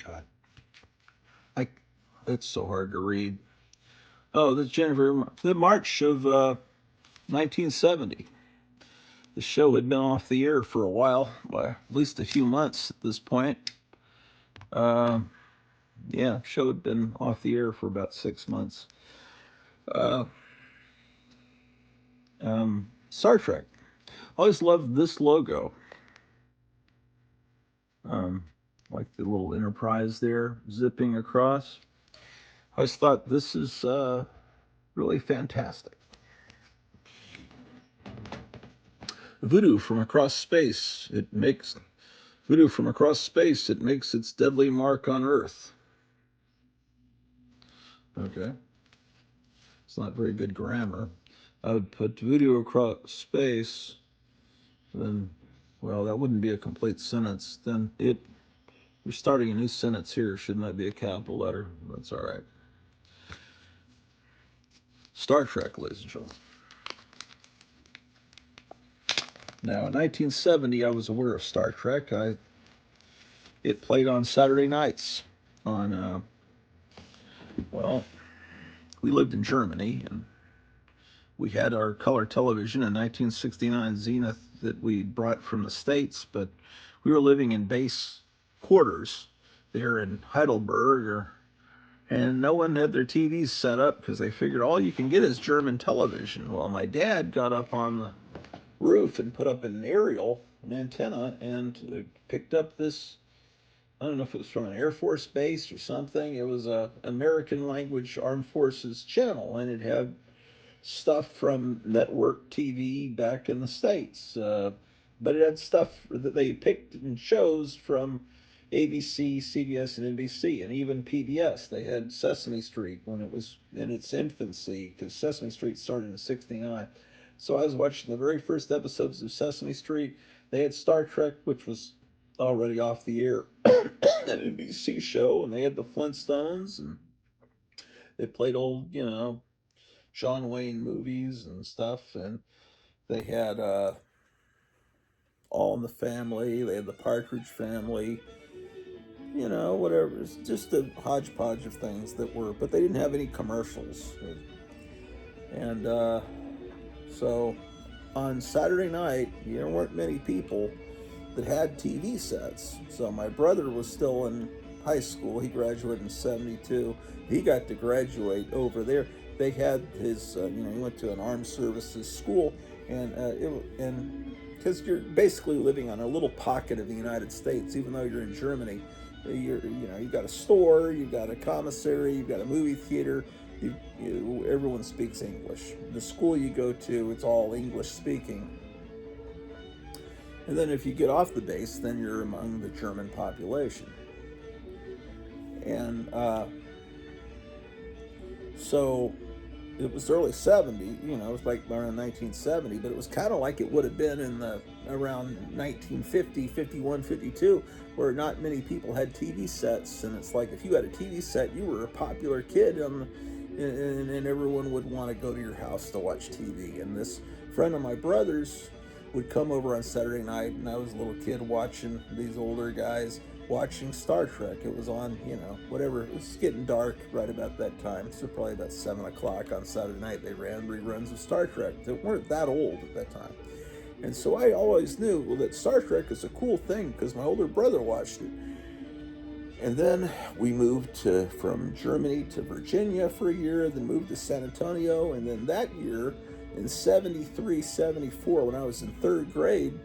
God, I. It's so hard to read. Oh, that's Jennifer. The March of 1970. The show had been off the air for a while, by at least a few months at this point. Uh, yeah, show had been off the air for about 6 months. Uh, Star Trek. Always loved this logo. Um, like the little Enterprise there zipping across. I always thought this is really fantastic. Voodoo from across space. It makes voodoo from across space. It makes its deadly mark on Earth. Okay, it's not very good grammar. I would put voodoo across space. Then, well, that wouldn't be a complete sentence. Then we're starting a new sentence here. Shouldn't that be a capital letter? That's all right. Star Trek, ladies and gentlemen. Now, in 1970, I was aware of Star Trek. It played on Saturday nights on, well, we lived in Germany, and we had our color television in 1969 Zenith that we brought from the States, but we were living in base quarters there in Heidelberg, and no one had their TVs set up because they figured all you can get is German television. Well, my dad got up on the roof and put up an aerial, an antenna, and picked up this. I don't know if it was from an Air Force base or something. It was a American language Armed Forces channel, and it had stuff from network TV back in the States. But it had stuff that they picked and chose from ABC, CBS, and NBC, and even PBS. They had Sesame Street when it was in its infancy, because Sesame Street started in '69. So I was watching the very first episodes of Sesame Street. They had Star Trek, which was already off the air, an NBC show, and they had the Flintstones, and they played old, John Wayne movies and stuff, and they had All in the Family. They had the Partridge Family. Whatever. It's just a hodgepodge of things that were, but they didn't have any commercials. And so on Saturday night, there weren't many people that had TV sets. So my brother was still in high school. He graduated in '72. He got to graduate over there. They had his, he went to an armed services school, and because you're basically living on a little pocket of the United States, even though you're in Germany, you've got a store, you've got a commissary, you've got a movie theater. Everyone speaks English. The school you go to, it's all English speaking. And then if you get off the base, then you're among the German population. And so it was early '70, it was like around 1970, but it was kind of like it would have been in around 1950, 51, 52, where not many people had TV sets. And it's like if you had a TV set, you were a popular kid, and everyone would want to go to your house to watch TV. And this friend of my brother's would come over on Saturday night, and I was a little kid watching these older guys watching Star Trek. It was on, whatever. It was getting dark right about that time. So probably about 7 o'clock on Saturday night, they ran reruns of Star Trek that weren't that old at that time. And so I always knew that Star Trek is a cool thing because my older brother watched it. And then we moved from Germany to Virginia for a year, then moved to San Antonio, and then that year, in '73, '74, when I was in third grade,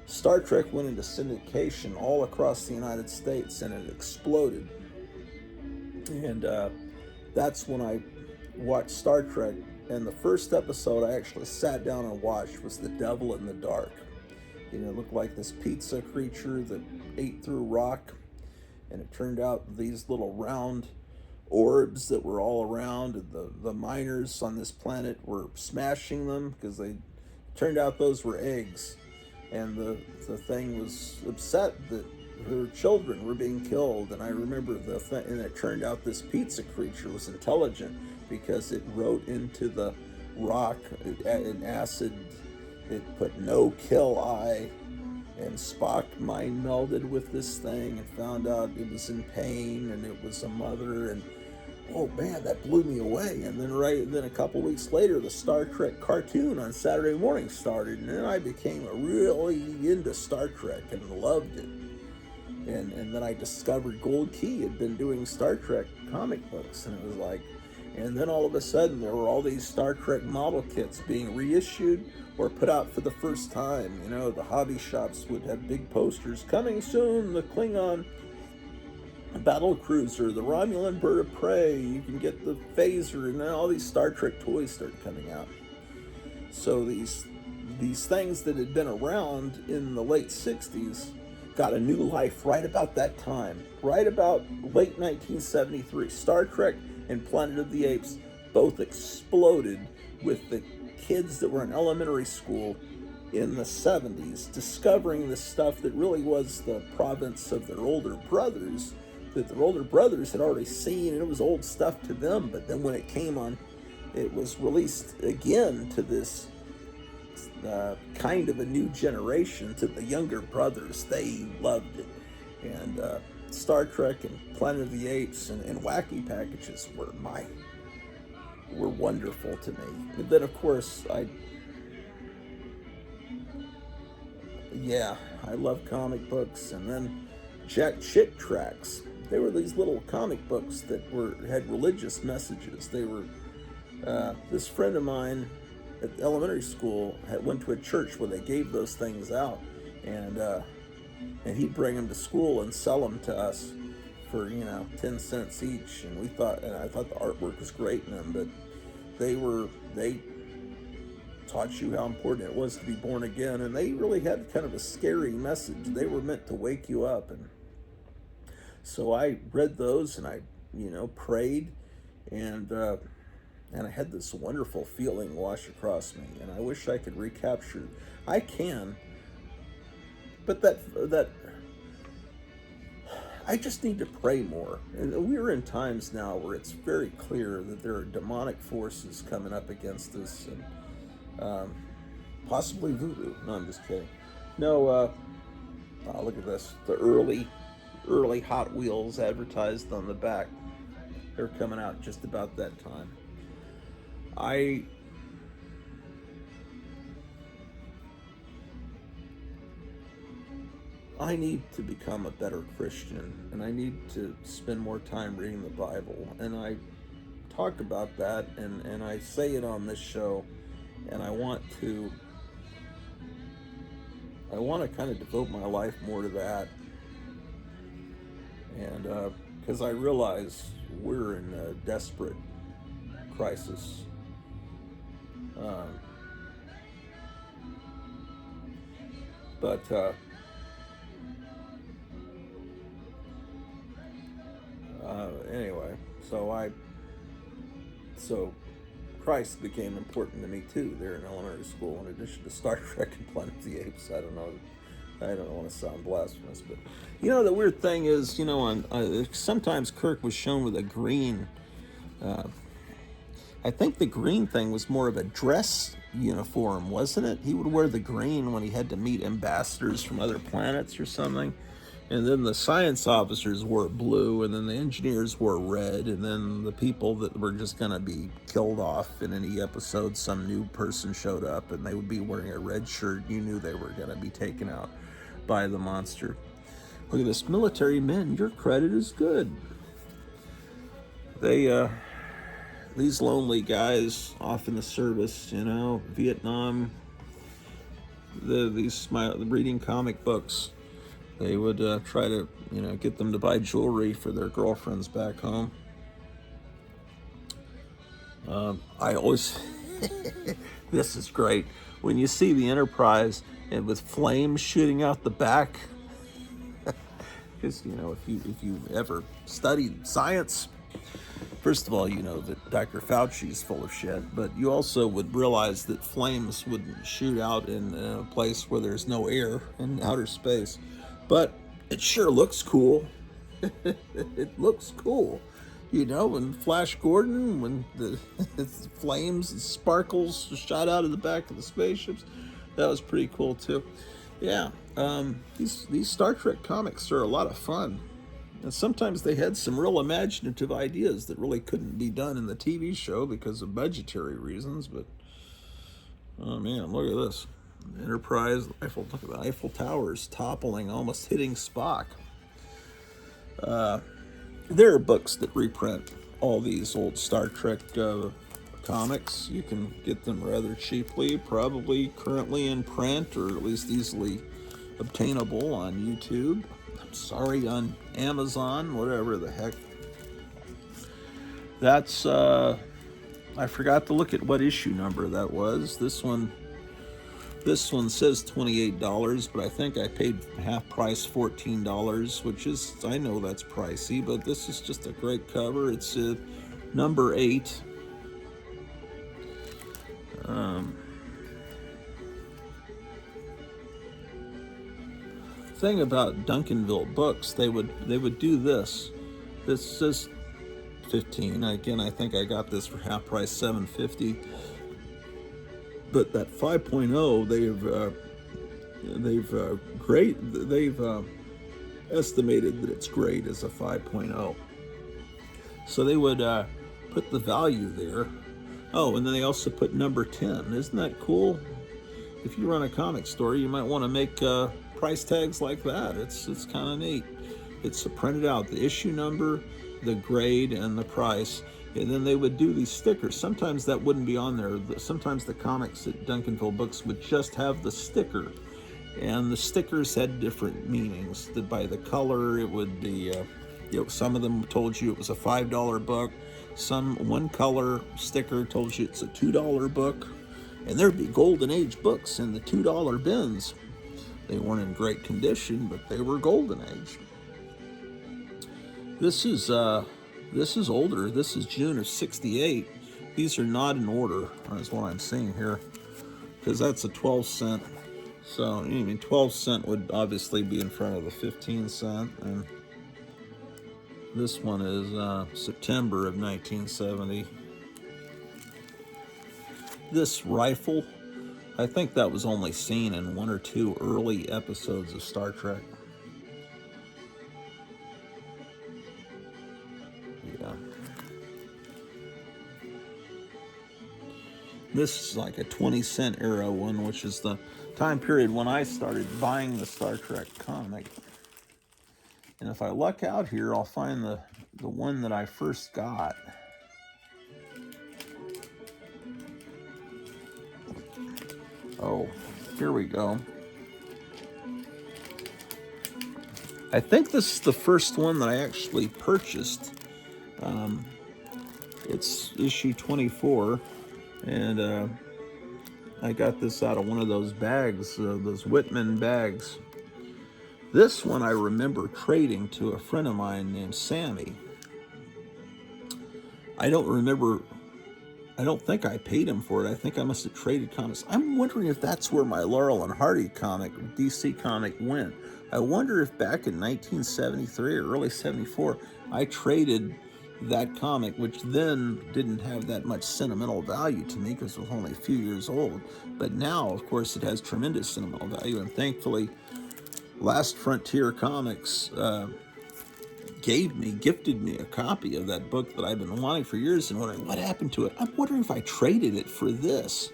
Star Trek went into syndication all across the United States, and it exploded. And that's when I watched Star Trek, and the first episode I actually sat down and watched was The Devil in the Dark. It looked like this pizza creature that ate through rock, and it turned out these little round orbs that were all around, and the miners on this planet were smashing them because they turned out those were eggs, and the thing was upset that her children were being killed. And I remember and it turned out this pizza creature was intelligent because it wrote into the rock an acid. It put no kill I, and Spock mind melded with this thing and found out it was in pain and it was a mother. And oh man, that blew me away. And then a couple weeks later, the Star Trek cartoon on Saturday morning started, and then I became really into Star Trek and loved it. And then I discovered Gold Key had been doing Star Trek comic books, and it was like, and then all of a sudden there were all these Star Trek model kits being reissued or put out for the first time. The hobby shops would have big posters, coming soon, the Klingon battle cruiser, the Romulan bird of prey, you can get the phaser, and then all these Star Trek toys started coming out. So these things that had been around in the late '60s got a new life right about that time, right about late 1973. Star Trek and Planet of the Apes both exploded with the kids that were in elementary school in the '70s discovering this stuff that really was the province of their older brothers, that their older brothers had already seen, and it was old stuff to them. But then when it came on, it was released again to this kind of a new generation to the younger brothers. They loved it. And Star Trek and Planet of the Apes and Wacky Packages were wonderful to me. And then, of course, I love comic books. And then Jack Chick tracks. They were these little comic books that had religious messages. They were this friend of mine at elementary school went to a church where they gave those things out, and he'd bring them to school and sell them to us for 10 cents each. And I thought the artwork was great in them, but they taught you how important it was to be born again, and they really had kind of a scary message. They were meant to wake you up, and so I read those, and I prayed, and I had this wonderful feeling wash across me, and I wish I could recapture. I can, but that I just need to pray more. And we're in times now where it's very clear that there are demonic forces coming up against us, and possibly voodoo. No, I'm just kidding. No, look at this. The early Hot Wheels advertised on the back. They're coming out just about that time. I need to become a better Christian, and I need to spend more time reading the Bible, and I talk about that, and I say it on this show, and I want to kind of devote my life more to that, and because I realize we're in a desperate crisis. Anyway, so Christ became important to me too there in elementary school, in addition to Star Trek and Planet of the Apes. I don't want to sound blasphemous, but the weird thing is, sometimes Kirk was shown with a green. I think the green thing was more of a dress uniform, wasn't it? He would wear the green when he had to meet ambassadors from other planets or something. And then the science officers wore blue, and then the engineers wore red, and then the people that were just going to be killed off in any episode, some new person showed up, and they would be wearing a red shirt. You knew they were going to be taken out by the monster. Look at this. Military men, your credit is good. These lonely guys off in the service, Vietnam, these reading comic books, they would try to, get them to buy jewelry for their girlfriends back home. I always, this is great. When you see the Enterprise and with flames shooting out the back, because, if you ever studied science, first of all, that Dr. Fauci's full of shit, but you also would realize that flames wouldn't shoot out in a place where there's no air in outer space. But it sure looks cool. It looks cool. When Flash Gordon, when the flames and sparkles shot out of the back of the spaceships, that was pretty cool too. Yeah, these Star Trek comics are a lot of fun. And sometimes they had some real imaginative ideas that really couldn't be done in the TV show because of budgetary reasons. But, oh man, look at this. Enterprise, look at the Eiffel Towers toppling, almost hitting Spock. There are books that reprint all these old Star Trek comics. You can get them rather cheaply, probably currently in print, or at least easily obtainable on YouTube. On Amazon, whatever the heck. That's, I forgot to look at what issue number that was. This one says $28, but I think I paid half price $14, which is, I know that's pricey, but this is just a great cover. It's number 8. Thing about Duncanville books, they would do this. This says 15. Again, I think I got this for half price, $7.50. But that 5.0, they've estimated that it's great as a 5.0. So they would put the value there. Oh, and then they also put number 10. Isn't that cool? If you run a comic store, you might want to make price tags like that. It's kind of neat. It's printed out, the issue number, the grade, and the price. And then they would do these stickers. Sometimes that wouldn't be on there. Sometimes the comics at Duncanville Books would just have the sticker. And the stickers had different meanings. By the color, it would be, some of them told you it was a $5 book. One color sticker told you it's a $2 book. And there'd be Golden Age books in the $2 bins. They weren't in great condition, but they were Golden Age. This is older. This is June of '68. These are not in order, is what I'm seeing here, because that's a 12-cent. So, 12-cent would obviously be in front of the 15-cent, and this one is September of 1970. This rifle, I think that was only seen in one or two early episodes of Star Trek. Yeah. This is like a 20-cent era one, which is the time period when I started buying the Star Trek comic. And if I luck out here, I'll find the one that I first got. Oh, here we go. I think this is the first one that I actually purchased. It's issue 24, and I got this out of one of those bags, those Whitman bags. This one I remember trading to a friend of mine named Sammy. I don't think I paid him for it. I think I must have traded comics. I'm wondering if that's where my Laurel and Hardy comic, DC comic, went. I wonder if back in 1973 or early 74, I traded that comic, which then didn't have that much sentimental value to me because it was only a few years old. But now, of course, it has tremendous sentimental value. And thankfully, Last Frontier Comics gifted me a copy of that book that I've been wanting for years and wondering what happened to it. I'm wondering if I traded it for this,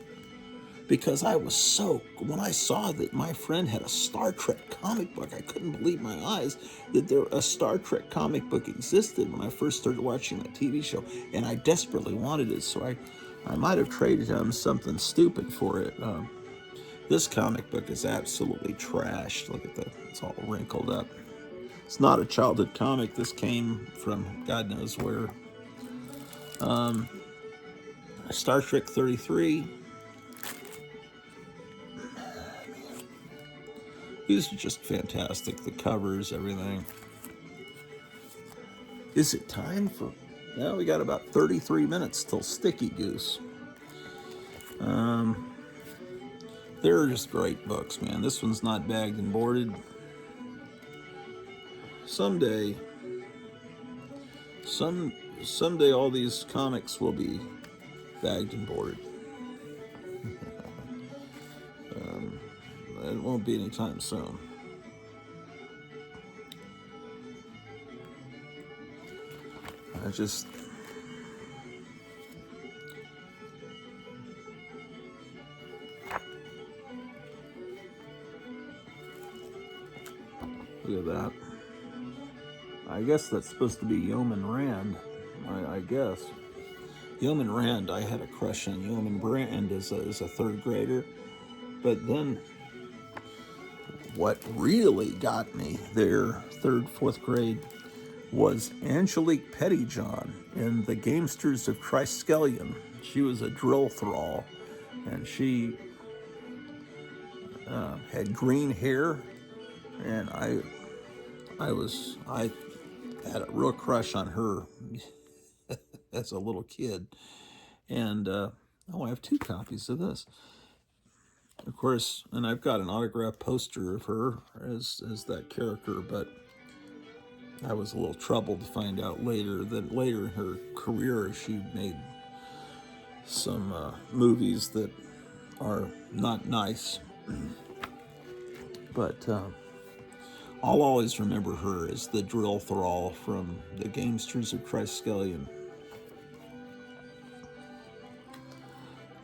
because I was when I saw that my friend had a Star Trek comic book, I couldn't believe my eyes that a Star Trek comic book existed when I first started watching that TV show, and I desperately wanted it, so I might have traded him something stupid for it. This comic book is absolutely trashed. Look at that, it's all wrinkled up. It's not a childhood comic. This came from God knows where. Star Trek 33. These are just fantastic. The covers, everything. Is it time for... Well, we got about 33 minutes till Sticky Goose. They're just great books, man. This one's not bagged and boarded. Someday all these comics will be bagged and boarded. It won't be anytime soon. Look at that. I guess that's supposed to be Yeoman Rand. I guess. Yeoman Rand, I had a crush on Yeoman Rand as a third grader. But then what really got me there, third, fourth grade, was Angelique Pettyjohn in The Gamesters of Triskelion. She was a drill thrall, and she had green hair, and I had a real crush on her as a little kid. And I have two copies of this, of course, and I've got an autographed poster of her as that character. But I was a little troubled to find out later in her career she made some movies that are not nice. But I'll always remember her as the drill thrall from the Gamesters of Triskelion.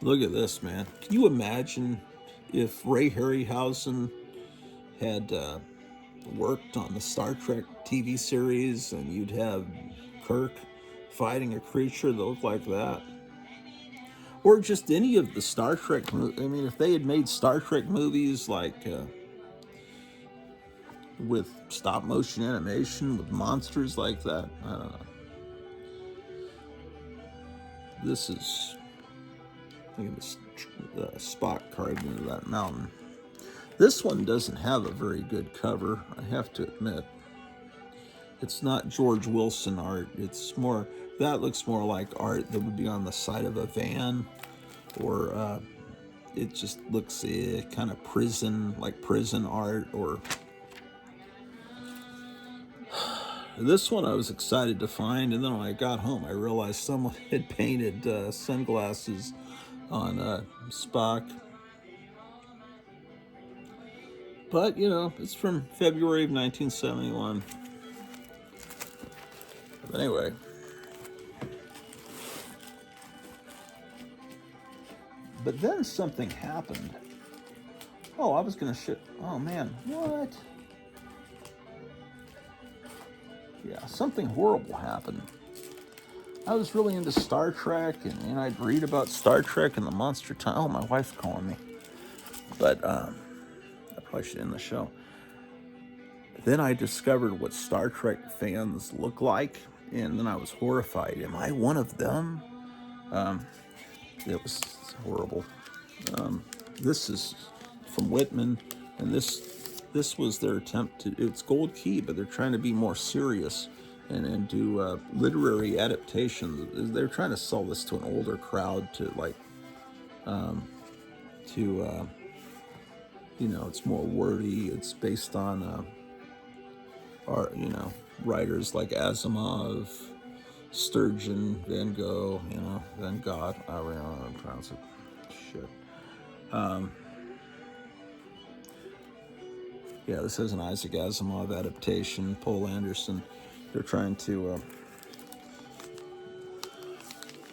Look at this, man. Can you imagine if Ray Harryhausen had worked on the Star Trek TV series and you'd have Kirk fighting a creature that looked like that? Or just any of the Star Trek movies. I mean, if they had made Star Trek movies like with stop motion animation, with monsters like that, I don't know. This is, look at this Spock carved into that mountain. This one doesn't have a very good cover, I have to admit. It's not George Wilson art. It's more, that looks more like art that would be on the side of a van, or it just looks kind of prison, like prison art. Or this one I was excited to find, and then when I got home I realized someone had painted sunglasses on Spock. But, you know, it's from February of 1971. But anyway. But then something happened. Oh, I was going to shit. Oh, man. What? Yeah, something horrible happened. I was really into Star Trek, and I'd read about Star Trek and the Monster Time. Oh, my wife's calling me. But, I probably should end the show. Then I discovered what Star Trek fans look like, and then I was horrified. Am I one of them? It was horrible. This is from Whitman, and this was their attempt to. It's Gold Key, but they're trying to be more serious and do literary adaptations. They're trying to sell this to an older crowd, to like, you know, it's more wordy. It's based on art, you know, writers like Asimov, Sturgeon, Van Gogh, you know, Van Gogh. I don't know how to pronounce it. Shit. Yeah, this is an Isaac Asimov adaptation. Poul Anderson. They're trying to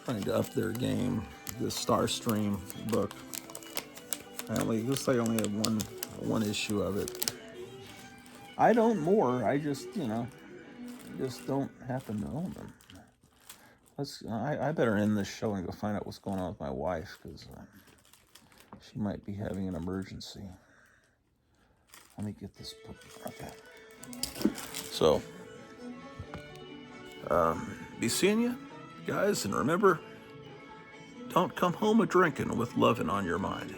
up their game. The Starstream book. Looks like I only have one issue of it. I don't more. I just, you know, just don't happen to own them. I better end this show and go find out what's going on with my wife, because she might be having an emergency. Let me get this book. Okay. So, be seeing you guys, and remember, don't come home a drinking with loving on your mind.